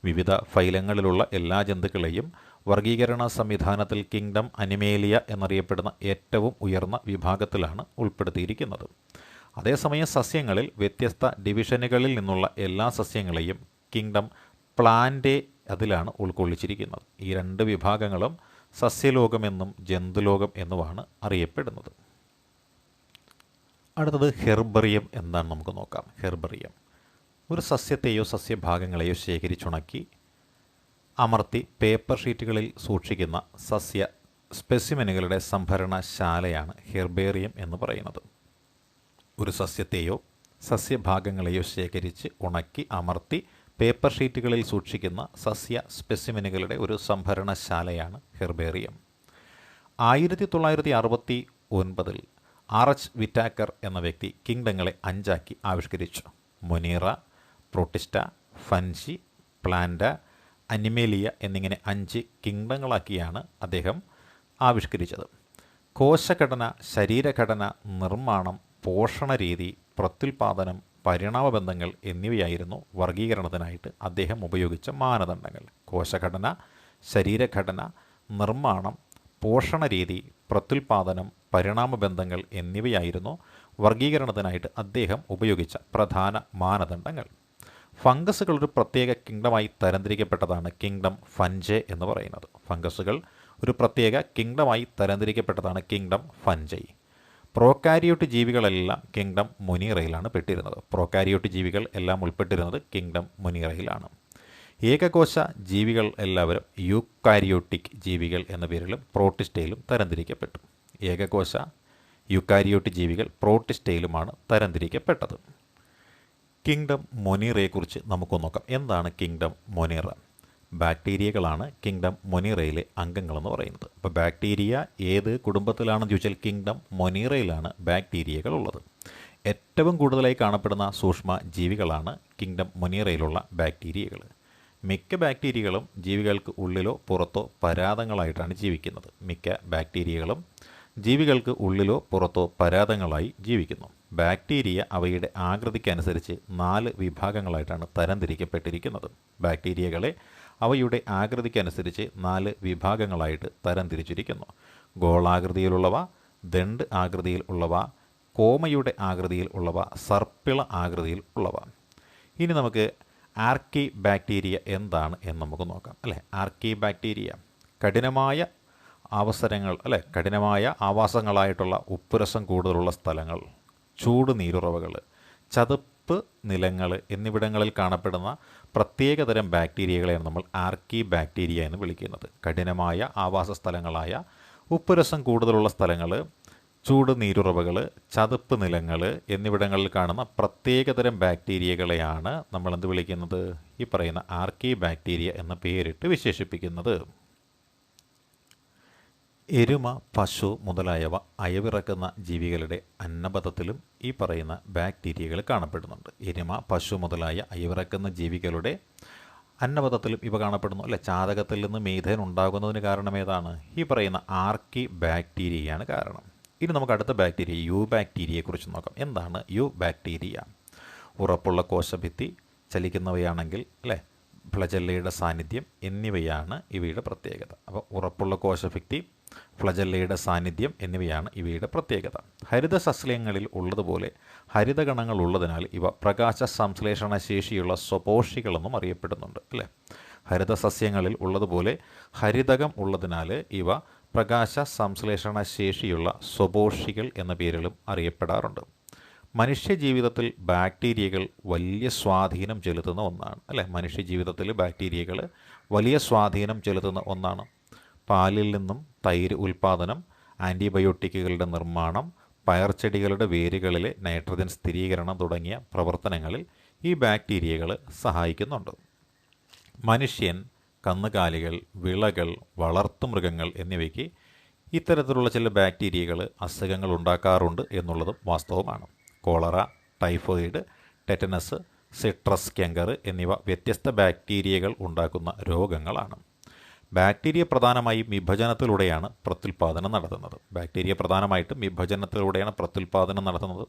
വിവിധ ഫൈലങ്ങളിലുള്ള എല്ലാ ജന്തുക്കളെയും വർഗീകരണ സംവിധാനത്തിൽ കിങ്ഡം അനിമേലിയ എന്നറിയപ്പെടുന്ന ഏറ്റവും ഉയർന്ന വിഭാഗത്തിലാണ് ഉൾപ്പെടുത്തിയിരിക്കുന്നത്. അതേസമയം സസ്യങ്ങളിൽ വ്യത്യസ്ത ഡിവിഷനുകളിൽ നിന്നുള്ള എല്ലാ സസ്യങ്ങളെയും കിങ്ഡം പ്ലാന്റ് അതിലാണ് ഉൾക്കൊള്ളിച്ചിരിക്കുന്നത്. ഈ രണ്ട് വിഭാഗങ്ങളും സസ്യലോകമെന്നും ജന്തുലോകം എന്നുമാണ് അറിയപ്പെടുന്നത്. അടുത്തത് ഹെർബറിയം എന്താണ് നമുക്ക് നോക്കാം. ഹെർബറിയം ഒരു സസ്യത്തെയോ സസ്യഭാഗങ്ങളെയോ ശേഖരിച്ചുണക്കി അമർത്തി പേപ്പർ ഷീറ്റുകളിൽ സൂക്ഷിക്കുന്ന സസ്യ സ്പെസിമെനുകളുടെ സംഭരണശാലയാണ് ഹെർബേറിയം എന്ന് പറയുന്നത്. ഒരു സസ്യത്തെയോ സസ്യഭാഗങ്ങളെയോ ശേഖരിച്ച് ഉണക്കി അമർത്തി പേപ്പർ ഷീറ്റുകളിൽ സൂക്ഷിക്കുന്ന സസ്യ സ്പെസിമെനുകളുടെ ഒരു സംഭരണശാലയാണ് ഹെർബേറിയം. 1969 RH വിറ്റാക്കർ എന്ന വ്യക്തി കിങ്ഡങ്ങളെ 5 ആക്കി ആവിഷ്കരിച്ചു. മൊനീറ, പ്രോട്ടിസ്റ്റ, ഫൻഷി, പ്ലാന്റ, അനിമേലിയ എന്നിങ്ങനെ 5 കിങ്ഡങ്ങളാക്കിയാണ് അദ്ദേഹം ആവിഷ്കരിച്ചത്. കോശഘടന, ശരീരഘടന, നിർമ്മാണം, പോഷണരീതി, പ്രത്യുൽപാദനം, പരിണാമബന്ധങ്ങൾ എന്നിവയായിരുന്നു വർഗീകരണത്തിനായിട്ട് അദ്ദേഹം ഉപയോഗിച്ച മാനദണ്ഡങ്ങൾ. കോശഘടന, ശരീരഘടന, നിർമ്മാണം, പോഷണരീതി, പ്രത്യുൽപാദനം, പരിണാമബന്ധങ്ങൾ എന്നിവയായിരുന്നു വർഗീകരണത്തിനായിട്ട് അദ്ദേഹം ഉപയോഗിച്ച പ്രധാന മാനദണ്ഡങ്ങൾ. ഫംഗസുകൾ ഒരു പ്രത്യേക കിങ്ഡമായി തരംതിരിക്കപ്പെട്ടതാണ് കിങ്ഡം ഫഞ്ചെ എന്ന് പറയുന്നത്. ഫംഗസുകൾ ഒരു പ്രത്യേക കിങ്ഡമായി തരംതിരിക്കപ്പെട്ടതാണ് കിങ്ഡം ഫഞ്ചൈ. പ്രോകാരിയോട്ട് ജീവികളെല്ലാം കിങ്ഡം മൊനീറയിലാണ് പെട്ടിരുന്നത്. പ്രോകാരിയോട്ട് ജീവികൾ എല്ലാം ഉൾപ്പെട്ടിരുന്നത് കിങ്ഡം മൊനീറയിലാണ്. ഏകകോശ ജീവികൾ എല്ലാവരും യൂക്കാരിയോട്ടിക് ജീവികൾ എന്ന പേരിലും പ്രോട്ടിസ്റ്റയിലും തരംതിരിക്കപ്പെട്ടു. ഏകകോശ യൂക്കാരിയോട്ട് ജീവികൾ പ്രോട്ടിസ്റ്റയിലുമാണ് തരംതിരിക്കപ്പെട്ടത്. കിങ്ഡം മൊനീറയെക്കുറിച്ച് നമുക്ക് നോക്കാം. എന്താണ് കിങ്ഡം മൊനീറ? ബാക്ടീരിയകളാണ് കിങ്ഡം മൊനീറയിലെ അംഗങ്ങളെന്ന് പറയുന്നത്. അപ്പോൾ ബാക്ടീരിയ ഏത് കുടുംബത്തിലാണെന്ന് ചോദിച്ചാൽ കിങ്ഡം മൊനീറയിലാണ് ബാക്ടീരിയകൾ ഉള്ളത്. ഏറ്റവും കൂടുതലായി കാണപ്പെടുന്ന സൂക്ഷ്മ ജീവികളാണ് കിങ്ഡം മൊനീറയിലുള്ള ബാക്ടീരിയകൾ. മിക്ക ബാക്ടീരിയകളും ജീവികൾക്ക് ഉള്ളിലോ പുറത്തോ പരാതങ്ങളായിട്ടാണ് ജീവിക്കുന്നത്. മിക്ക ബാക്ടീരിയകളും ജീവികൾക്ക് ഉള്ളിലോ പുറത്തോ പരാതങ്ങളായി ജീവിക്കുന്നു. ബാക്ടീരിയ അവയുടെ ആകൃതിക്കനുസരിച്ച് 4 വിഭാഗങ്ങളായിട്ടാണ് തരംതിരിക്കപ്പെട്ടിരിക്കുന്നത്. ബാക്ടീരിയകളെ അവയുടെ ആകൃതിക്കനുസരിച്ച് 4 വിഭാഗങ്ങളായിട്ട് തരംതിരിച്ചിരിക്കുന്നു. ഗോളാകൃതിയിലുള്ളവ, ദണ്ഡ് ആകൃതിയിൽ ഉള്ളവ, കോമയുടെ ആകൃതിയിൽ ഉള്ളവ, സർപ്പിള ആകൃതിയിൽ ഉള്ളവ. ഇനി നമുക്ക് ആർക്കി ബാക്ടീരിയ എന്താണ് എന്ന് നമുക്ക് നോക്കാം. അല്ലേ, ആർക്കി ബാക്ടീരിയ കഠിനമായ കഠിനമായ ആവാസങ്ങളായിട്ടുള്ള ഉപ്പുരസം കൂടുതലുള്ള സ്ഥലങ്ങൾ, ചൂട് നീരുറവകൾ, ചതുപ്പ് നിലങ്ങൾ എന്നിവിടങ്ങളിൽ കാണപ്പെടുന്ന പ്രത്യേകതരം ബാക്ടീരിയകളെയാണ് നമ്മൾ ആർക്കി ബാക്ടീരിയ എന്ന് വിളിക്കുന്നത്. കഠിനമായ ആവാസ സ്ഥലങ്ങളായ ഉപ്പുരസം കൂടുതലുള്ള സ്ഥലങ്ങൾ, ചൂട് നീരുറവകൾ, ചതുപ്പ് നിലങ്ങൾ എന്നിവിടങ്ങളിൽ കാണുന്ന പ്രത്യേകതരം ബാക്ടീരിയകളെയാണ് നമ്മൾ എന്ത് വിളിക്കുന്നത്? ഈ പറയുന്ന ആർക്കി ബാക്ടീരിയ എന്ന പേരിട്ട് വിശേഷിപ്പിക്കുന്നത്. എരുമ, പശു മുതലായവ അയവിറക്കുന്ന ജീവികളുടെ അന്നപഥത്തിലും ഈ പറയുന്ന ബാക്ടീരിയകൾ കാണപ്പെടുന്നുണ്ട്. എരുമ, പശു മുതലായ അയവിറക്കുന്ന ജീവികളുടെ അന്നപഥത്തിലും ഇവ കാണപ്പെടുന്നു. അല്ലെ, ചാതകത്തിൽ നിന്ന് മീഥേൻ ഉണ്ടാകുന്നതിന് കാരണം ഏതാണ്? ഈ പറയുന്ന ആർക്കി ബാക്ടീരിയയാണ് കാരണം. ഇനി നമുക്ക് അടുത്ത ബാക്ടീരിയ യു ബാക്ടീരിയയെക്കുറിച്ച് നോക്കാം. എന്താണ് യു ബാക്ടീരിയ? ഉറപ്പുള്ള കോശഭിത്തി, ചലിക്കുന്നവയാണെങ്കിൽ അല്ലേ, ഫ്ലജല്ലയുടെ സാന്നിധ്യം എന്നിവയാണ് ഇവയുടെ പ്രത്യേകത. അപ്പോൾ ഉറപ്പുള്ള കോശഭിത്തി, ഫ്ലജല്ലയുടെ സാന്നിധ്യം എന്നിവയാണ് ഇവയുടെ പ്രത്യേകത. ഹരിത സസ്യങ്ങളിൽ ഉള്ളതുപോലെ ഹരിതകണങ്ങൾ ഉള്ളതിനാൽ ഇവ പ്രകാശ സംശ്ലേഷണ ശേഷിയുള്ള സ്വപോഷികളെന്നും അറിയപ്പെടുന്നുണ്ട് അല്ലേ. ഹരിത സസ്യങ്ങളിൽ ഉള്ളതുപോലെ ഹരിതകം ഉള്ളതിനാൽ ഇവ പ്രകാശ സംശ്ലേഷണ ശേഷിയുള്ള സ്വപോഷികൾ എന്ന പേരിലും അറിയപ്പെടാറുണ്ട്. മനുഷ്യജീവിതത്തിൽ ബാക്ടീരിയകൾ വലിയ സ്വാധീനം ചെലുത്തുന്ന ഒന്നാണ് അല്ലേ. മനുഷ്യജീവിതത്തിൽ ബാക്ടീരിയകൾ വലിയ സ്വാധീനം ചെലുത്തുന്ന ഒന്നാണ്. പാലിൽ നിന്നും തൈര് ഉൽപ്പാദനം, ആൻറ്റിബയോട്ടിക്കുകളുടെ നിർമ്മാണം, പയർച്ചെടികളുടെ വേരുകളിലെ നൈട്രജൻ സ്ഥിരീകരണം തുടങ്ങിയ പ്രവർത്തനങ്ങളിൽ ഈ ബാക്ടീരിയകൾ സഹായിക്കുന്നുണ്ട്. മനുഷ്യൻ, കന്നുകാലികൾ, വിളകൾ, വളർത്തുമൃഗങ്ങൾ എന്നിവയ്ക്ക് ഇത്തരത്തിലുള്ള ചില ബാക്ടീരിയകൾ അസുഖങ്ങൾ ഉണ്ടാക്കാറുണ്ട് എന്നുള്ളതും വാസ്തവമാണ്. Cholera, typhoid, tetanus, citrus canker എന്നിവ വ്യത്യസ്ത ബാക്ടീരിയകൾ ഉണ്ടാക്കുന്ന രോഗങ്ങളാണ്. ബാക്ടീരിയ പ്രധാനമായും വിഭജനത്തിലൂടെയാണ് പ്രത്യുൽപാദനം നടത്തുന്നത്.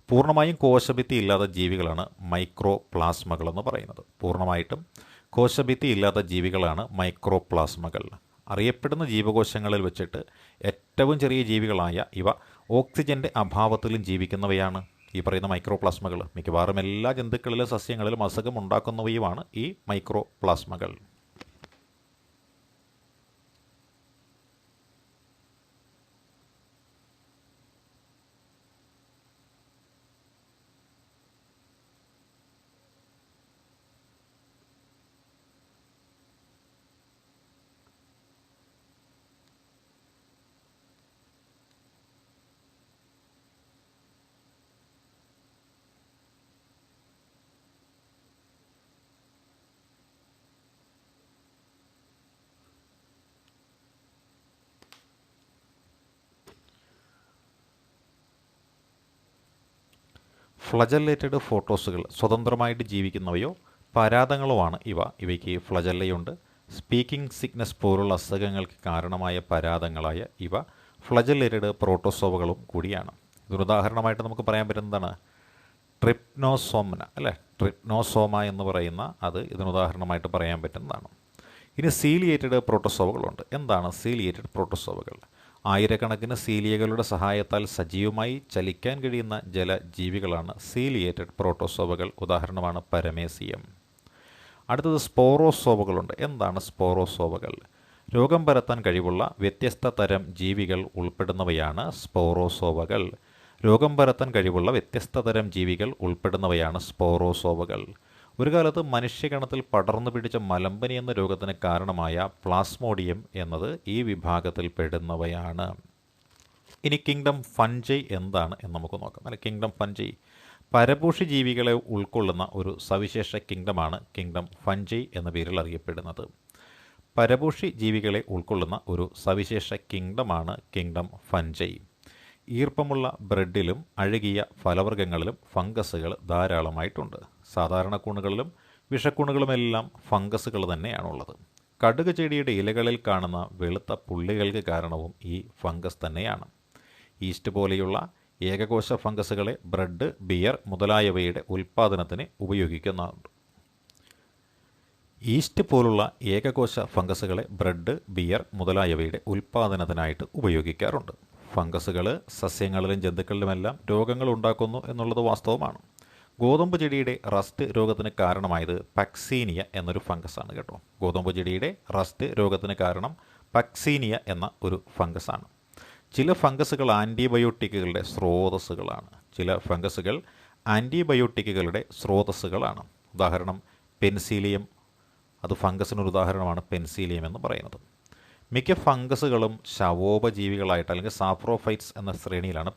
പൂർണ്ണമായും കോശഭിത്തി ഇല്ലാത്ത ജീവികളാണ് മൈക്രോ പ്ലാസ്മകൾ എന്ന് പറയുന്നത്. അറിയപ്പെടുന്ന ജീവകോശങ്ങളിൽ വെച്ചിട്ട് ഏറ്റവും ചെറിയ ജീവികളായ ഇവ ഓക്സിജൻ്റെ അഭാവത്തിലും ജീവിക്കുന്നവയാണ് ഈ പറയുന്ന മൈക്രോ പ്ലാസ്മകൾ. മിക്കവാറും എല്ലാ ജന്തുക്കളിലും സസ്യങ്ങളിലും അസുഖം ഉണ്ടാക്കുന്നവയുമാണ് ഈ മൈക്രോ പ്ലാസ്മകൾ. ഫ്ലജല്ലേറ്റഡ് ഫോട്ടോസുകൾ സ്വതന്ത്രമായിട്ട് ജീവിക്കുന്നവയോ പരാദങ്ങളുമാണ് ഇവയ്ക്ക് ഫ്ലജല്ലയുണ്ട്. സ്പീക്കിംഗ് സിക്നസ് പോലുള്ള അസുഖങ്ങൾക്ക് കാരണമായ പരാദങ്ങളായ ഇവ ഫ്ലജല്ലേറ്റഡ് പ്രോട്ടോസോവകളും കൂടിയാണ്. ഇതിനുദാഹരണമായിട്ട് നമുക്ക് പറയാൻ പറ്റുന്നതാണ് ട്രിപ്നോസോമ എന്ന് പറയുന്ന അത് ഇതിനുദാഹരണമായിട്ട് പറയാൻ പറ്റുന്നതാണ്. ഇനി സീലിയേറ്റഡ് പ്രോട്ടോസോവകളുണ്ട്. എന്താണ് സീലിയേറ്റഡ് പ്രോട്ടോസോവകൾ? ആയിരക്കണക്കിന് സീലിയകളുടെ സഹായത്താൽ സജീവമായി ചലിക്കാൻ കഴിയുന്ന ജലജീവികളാണ് സീലിയേറ്റഡ് പ്രോട്ടോസോവകൾ. ഉദാഹരണമാണ് പരമേസിയം. അടുത്തത് സ്പോറോസോവകളുണ്ട്. എന്താണ് സ്പോറോസോവകൾ? രോഗം പരത്താൻ കഴിവുള്ള വ്യത്യസ്ത തരം ജീവികൾ ഉൾപ്പെടുന്നവയാണ് സ്പോറോസോവകൾ. ഒരു കാലത്ത് മനുഷ്യഗണത്തിൽ പടർന്നു പിടിച്ച മലമ്പനി എന്ന രോഗത്തിന് കാരണമായ പ്ലാസ്മോഡിയം എന്നത് ഈ വിഭാഗത്തിൽ പെടുന്നവയാണ്. ഇനി കിങ്ഡം ഫഞ്ചൈ എന്താണ് എന്ന് നമുക്ക് നോക്കാം. കിങ്ഡം ഫഞ്ചൈ പരപോഷി ജീവികളെ ഉൾക്കൊള്ളുന്ന ഒരു സവിശേഷ കിങ്ഡമാണ് കിങ്ഡം ഫഞ്ചൈ എന്ന പേരിൽ അറിയപ്പെടുന്നത്. പരപോഷി ജീവികളെ ഉൾക്കൊള്ളുന്ന ഒരു സവിശേഷ കിങ്ഡമാണ് കിങ്ഡം ഫഞ്ചൈ. ഈർപ്പമുള്ള ബ്രെഡിലും അഴുകിയ ഫലവർഗ്ഗങ്ങളിലും ഫംഗസുകൾ ധാരാളമായിട്ടുണ്ട്. സാധാരണ കൂണുകളിലും വിഷക്കൂണുകളുമെല്ലാം ഫംഗസുകൾ തന്നെയാണുള്ളത്. കടുക് ചെടിയുടെ ഇലകളിൽ കാണുന്ന വെളുത്ത പുള്ളികൾക്ക് കാരണവും ഈ ഫംഗസ് തന്നെയാണ്. ഈസ്റ്റ് പോലെയുള്ള ഏകകോശ ഫംഗസുകളെ ബ്രെഡ്, ബിയർ മുതലായവയുടെ ഉൽപ്പാദനത്തിന് ഉപയോഗിക്കുന്നുണ്ട്. ഈസ്റ്റ് പോലുള്ള ഏകകോശ ഫംഗസുകളെ ബ്രെഡ്, ബിയർ മുതലായവയുടെ ഉൽപ്പാദനത്തിനായിട്ട് ഉപയോഗിക്കാറുണ്ട്. ഫംഗസുകൾ സസ്യങ്ങളിലും ജന്തുക്കളിലുമെല്ലാം രോഗങ്ങൾ ഉണ്ടാക്കുന്നു എന്നുള്ളത് വാസ്തവമാണ്. ഗോതമ്പ് ചെടിയുടെ റസ്റ്റ് രോഗത്തിന് കാരണമായത് പക്സീനിയ എന്നൊരു ഫംഗസാണ് കേട്ടോ. ഗോതമ്പ് ചെടിയുടെ റസ്റ്റ് രോഗത്തിന് കാരണം പക്സീനിയ എന്ന ഒരു ഫംഗസാണ്. ചില ഫംഗസുകൾ ആൻറ്റിബയോട്ടിക്കുകളുടെ സ്രോതസ്സുകളാണ്. ഉദാഹരണം പെൻസിലിയം. അത് ഫംഗസിനൊരു ഉദാഹരണമാണ് പെൻസിലിയം എന്ന് പറയുന്നത്. മിക്ക ഫംഗസുകളും ശവോപജീവികളായിട്ട് അല്ലെങ്കിൽ സാപ്രോഫൈറ്റ്സ് എന്ന ശ്രേണിയിലാണ്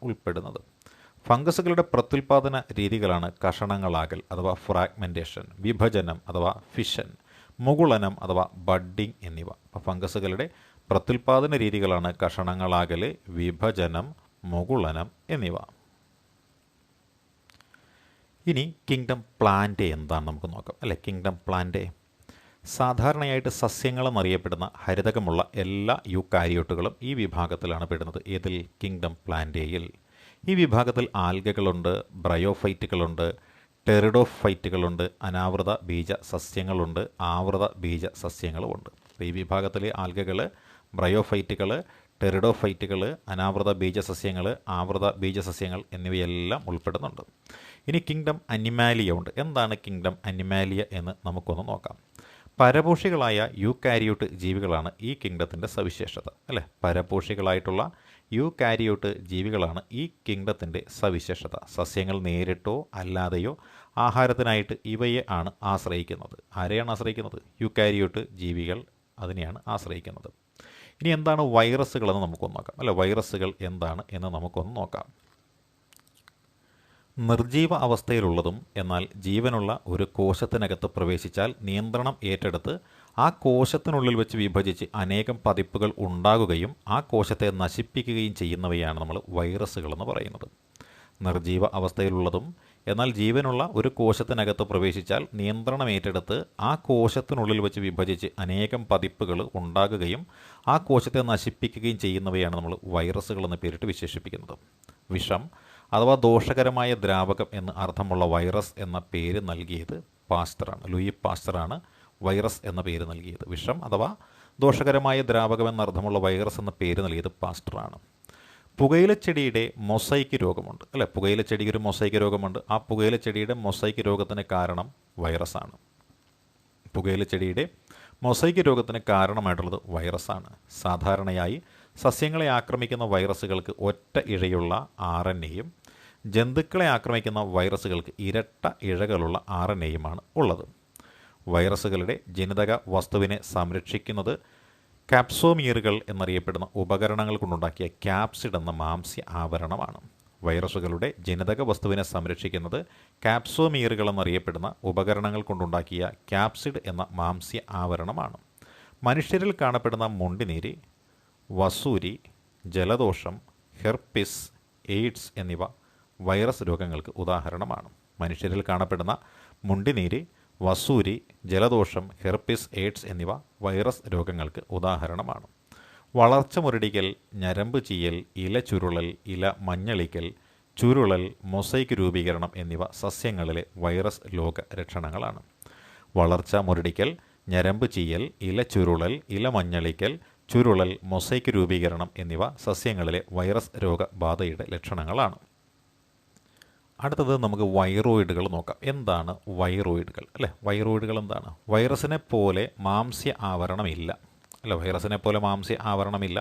ഉൾപ്പെടുന്നത്. ഫംഗസുകളുടെ പ്രത്യുൽപാദന രീതികളാണ് കഷണങ്ങളാകൽ അഥവാ ഫ്രാഗ്മെൻറ്റേഷൻ, വിഭജനം അഥവാ ഫിഷൻ, മുകുളനം അഥവാ ബഡ്ഡിംഗ് എന്നിവ. ഫംഗസുകളുടെ പ്രത്യുൽപാദന രീതികളാണ് കഷണങ്ങളാകൽ, വിഭജനം, മുകുളനം എന്നിവ. ഇനി കിങ്ഡം പ്ലാന്റ് എന്താണെന്ന് നമുക്ക് നോക്കാം. കിങ്ഡം പ്ലാന്റ് സാധാരണയായിട്ട് സസ്യങ്ങളെന്നറിയപ്പെടുന്ന ഹരിതകമുള്ള എല്ലാ യൂക്കാരിയോട്ടുകളും ഈ വിഭാഗത്തിലാണ് പെടുന്നത്. ഏതിൽ? കിങ്ഡം പ്ലാന്റേയിൽ. ഈ വിഭാഗത്തിൽ ആൽഗകളുണ്ട്, ബ്രയോഫൈറ്റുകളുണ്ട്, ടെറിഡോഫൈറ്റുകളുണ്ട്, അനാവൃത ബീജ സസ്യങ്ങളുണ്ട്, ആവൃത ബീജ സസ്യങ്ങളുമുണ്ട്. അപ്പോൾ ഈ വിഭാഗത്തിലെ ആൽഗകൾ, ബ്രയോഫൈറ്റുകൾ, ടെറിഡോഫൈറ്റുകൾ, അനാവൃത ബീജസസ്യങ്ങൾ, ആവൃത ബീജസസ്യങ്ങൾ എന്നിവയെല്ലാം ഉൾപ്പെടുന്നുണ്ട്. ഇനി കിങ്ഡം അനിമാലിയ ഉണ്ട്. എന്താണ് കിങ്ഡം അനിമാലിയ എന്ന് നമുക്കൊന്ന് നോക്കാം. പരപോഷികളായ യൂകാരിയോട്ട് ജീവികളാണ് ഈ കിങ്ഡത്തിൻ്റെ സവിശേഷത, അല്ലേ? പരപോഷികളായിട്ടുള്ള യൂകാരിയോട്ട് ജീവികളാണ് ഈ കിങ്ഡത്തിൻ്റെ സവിശേഷത. സസ്യങ്ങൾ നേരിട്ടോ അല്ലാതെയോ ആഹാരത്തിനായിട്ട് ഇവയെ ആണ് ആശ്രയിക്കുന്നത്. ആരെയാണ് ആശ്രയിക്കുന്നത്? യൂകാരിയോട്ട് ജീവികൾ അതിനെയാണ് ആശ്രയിക്കുന്നത്. ഇനി എന്താണ് വൈറസുകളെന്ന് നമുക്കൊന്ന് നോക്കാം, അല്ലെ? വൈറസുകൾ എന്താണ് എന്ന് നമുക്കൊന്ന് നോക്കാം. നിർജീവ അവസ്ഥയിലുള്ളതും എന്നാൽ ജീവനുള്ള ഒരു കോശത്തിനകത്ത് പ്രവേശിച്ചാൽ നിയന്ത്രണം ഏറ്റെടുത്ത് ആ കോശത്തിനുള്ളിൽ വെച്ച് വിഭജിച്ച് അനേകം പതിപ്പുകൾ ഉണ്ടാകുകയും ആ കോശത്തെ നശിപ്പിക്കുകയും ചെയ്യുന്നവയാണ് നമ്മൾ വൈറസുകളെന്ന് പറയുന്നത്. നിർജീവ അവസ്ഥയിലുള്ളതും എന്നാൽ ജീവനുള്ള ഒരു കോശത്തിനകത്ത് പ്രവേശിച്ചാൽ നിയന്ത്രണം ഏറ്റെടുത്ത് ആ കോശത്തിനുള്ളിൽ വെച്ച് വിഭജിച്ച് അനേകം പതിപ്പുകൾ ഉണ്ടാകുകയും ആ കോശത്തെ നശിപ്പിക്കുകയും ചെയ്യുന്നവയാണ് നമ്മൾ വൈറസുകൾ എന്ന പേരിട്ട് വിശേഷിപ്പിക്കുന്നത്. വിഷം അഥവാ ദോഷകരമായ ദ്രാവകം എന്ന് അർത്ഥമുള്ള വൈറസ് എന്ന പേര് നൽകിയത് പാസ്റ്ററാണ്. ലൂയി പാസ്റ്ററാണ് വൈറസ് എന്ന പേര് നൽകിയത്. വിഷം അഥവാ ദോഷകരമായ ദ്രാവകം എന്നർത്ഥമുള്ള വൈറസ് എന്ന പേര് നൽകിയത് പാസ്റ്ററാണ്. പുകയിലച്ചെടിയുടെ മൊസൈക്ക് രോഗമുണ്ട്, അല്ലേ? പുകയിലച്ചെടിക്ക് ഒരു മൊസൈക്ക് രോഗമുണ്ട്. ആ പുകയിലച്ചെടിയുടെ മൊസൈക്ക് രോഗത്തിന് കാരണം വൈറസാണ്. പുകയിലച്ചെടിയുടെ മൊസൈക്ക് രോഗത്തിന് കാരണമായിട്ടുള്ളത് വൈറസാണ്. സാധാരണയായി സസ്യങ്ങളെ ആക്രമിക്കുന്ന വൈറസുകൾക്ക് ഒറ്റ ഇഴയുള്ള RNAയും ജന്തുക്കളെ ആക്രമിക്കുന്ന വൈറസുകൾക്ക് ഇരട്ട ഇഴകളുള്ള RNAയുമാണ് ഉള്ളത്. വൈറസുകളുടെ ജനിതക വസ്തുവിനെ സംരക്ഷിക്കുന്നത് കാപ്സോമിയറുകൾ എന്നറിയപ്പെടുന്ന ഉപകരണങ്ങൾ കൊണ്ടുണ്ടാക്കിയ ക്യാപ്സിഡ് എന്ന മാംസ്യ ആവരണമാണ്. വൈറസുകളുടെ ജനിതക വസ്തുവിനെ സംരക്ഷിക്കുന്നത് കാപ്സോമിയറുകൾ എന്നറിയപ്പെടുന്ന ഉപകരണങ്ങൾ കൊണ്ടുണ്ടാക്കിയ ക്യാപ്സിഡ് എന്ന മാംസ്യ ആവരണമാണ്. മനുഷ്യരിൽ കാണപ്പെടുന്ന മുണ്ടിനീര്, വസൂരി, ജലദോഷം, ഹെർപ്പിസ്, എയ്ഡ്സ് എന്നിവ വൈറസ് രോഗങ്ങൾക്ക് ഉദാഹരണമാണ്. മനുഷ്യരിൽ കാണപ്പെടുന്ന മുണ്ടിനീര്, വസൂരി, ജലദോഷം, ഹെർപ്പിസ്, എയ്ഡ്സ് എന്നിവ വൈറസ് രോഗങ്ങൾക്ക് ഉദാഹരണമാണ്. വളർച്ച മുരടിക്കൽ, ഞരമ്പ് ചീയൽ, ഇല ചുരുളൽ, ഇല മഞ്ഞളിക്കൽ, ചുരുളൽ, മൊസൈക്ക് രൂപീകരണം എന്നിവ സസ്യങ്ങളിലെ വൈറസ് രോഗലക്ഷണങ്ങളാണ്. വളർച്ച മുരടിക്കൽ, ഞരമ്പ് ചീയൽ, ഇല ചുരുളൽ, ഇല മഞ്ഞളിക്കൽ, ചുരുളൽ, മൊസൈക്ക് രൂപീകരണം എന്നിവ സസ്യങ്ങളിലെ വൈറസ് രോഗബാധയുടെ ലക്ഷണങ്ങളാണ്. അടുത്തത് നമുക്ക് വൈറോയിഡുകൾ നോക്കാം. എന്താണ് വൈറോയിഡുകൾ, അല്ലേ? വൈറോയിഡുകൾ എന്താണ്? വൈറസിനെ പോലെ മാംസ്യ ആവരണമില്ല, അല്ല? വൈറസിനെ പോലെ മാംസ്യ ആവരണമില്ല.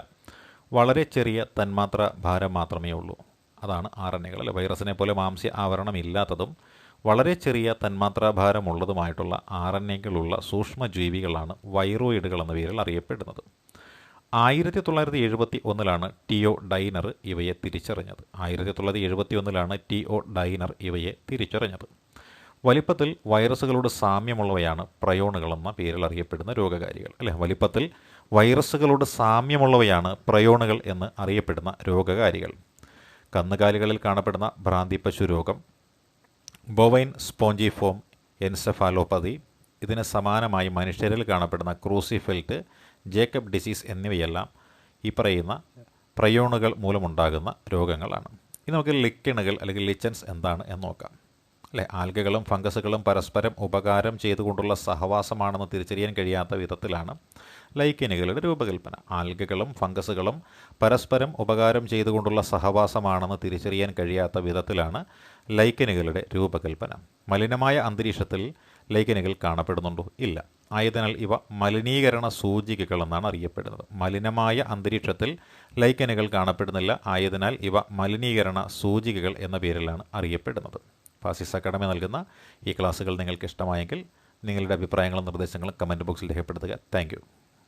വളരെ ചെറിയ തന്മാത്ര ഭാരം മാത്രമേ ഉള്ളൂ. അതാണ് RNAകൾ, അല്ലെ? വൈറസിനെ പോലെ മാംസ്യ ആവരണമില്ലാത്തതും വളരെ ചെറിയ തന്മാത്രാഭാരമുള്ളതുമായിട്ടുള്ള RNAകളുള്ള സൂക്ഷ്മജീവികളാണ് വൈറോയിഡുകൾ എന്ന പേരിൽ അറിയപ്പെടുന്നത്. 1971 ടിഒ ഡൈനർ ഇവയെ തിരിച്ചറിഞ്ഞത്. 1971 ടിഒ ഡൈനർ ഇവയെ തിരിച്ചറിഞ്ഞത്. വലിപ്പത്തിൽ വൈറസുകളോട് സാമ്യമുള്ളവയാണ് പ്രയോണുകൾ എന്ന പേരിൽ അറിയപ്പെടുന്ന രോഗകാരികൾ, അല്ലേ? വലിപ്പത്തിൽ വൈറസുകളോട് സാമ്യമുള്ളവയാണ് പ്രയോണുകൾ എന്ന് അറിയപ്പെടുന്ന രോഗകാരികൾ. കന്നുകാലികളിൽ കാണപ്പെടുന്ന ഭ്രാന്തിപ്പശു രോഗം, ബൊവൈൻ സ്പോഞ്ചിഫോം എൻസെഫാലോപ്പതി, ഇതിന് സമാനമായി മനുഷ്യരിൽ കാണപ്പെടുന്ന ക്രൂസിഫെൽറ്റ്, ജേക്കബ് ഡിസീസ് എന്നിവയെല്ലാം ഈ പറയുന്ന പ്രയോണുകൾ മൂലമുണ്ടാകുന്ന രോഗങ്ങളാണ്. ഇനി നമുക്ക് ലിക്കണുകൾ അല്ലെങ്കിൽ ലിച്ചൻസ് എന്താണ് എന്ന് നോക്കാം, അല്ലേ? ആൽഗകളും ഫംഗസുകളും പരസ്പരം ഉപകാരം ചെയ്തുകൊണ്ടുള്ള സഹവാസമാണെന്ന് തിരിച്ചറിയാൻ കഴിയാത്ത വിധത്തിലാണ് ലൈക്കനുകളുടെ രൂപകൽപ്പന. ആൽഗകളും ഫംഗസുകളും പരസ്പരം ഉപകാരം ചെയ്തുകൊണ്ടുള്ള സഹവാസമാണെന്ന് തിരിച്ചറിയാൻ കഴിയാത്ത വിധത്തിലാണ് ലൈക്കനുകളുടെ രൂപകൽപ്പന. മലിനമായ അന്തരീക്ഷത്തിൽ ലൈക്കനുകൾ കാണപ്പെടുന്നുണ്ടോ? ഇല്ല. ആയതിനാൽ ഇവ മലിനീകരണ സൂചികകൾ എന്നാണ് അറിയപ്പെടുന്നത്. മലിനമായ അന്തരീക്ഷത്തിൽ ലൈക്കനുകൾ കാണപ്പെടുന്നില്ല. ആയതിനാൽ ഇവ മലിനീകരണ സൂചികകൾ എന്ന പേരിലാണ് അറിയപ്പെടുന്നത്. ഫാസിസ് അക്കാഡമി നൽകുന്ന ഈ ക്ലാസ്സുകൾ നിങ്ങൾക്ക് ഇഷ്ടമായെങ്കിൽ നിങ്ങളുടെ അഭിപ്രായങ്ങളും നിർദ്ദേശങ്ങളും കമൻറ്റ് ബോക്സിൽ രേഖപ്പെടുത്തുക. താങ്ക്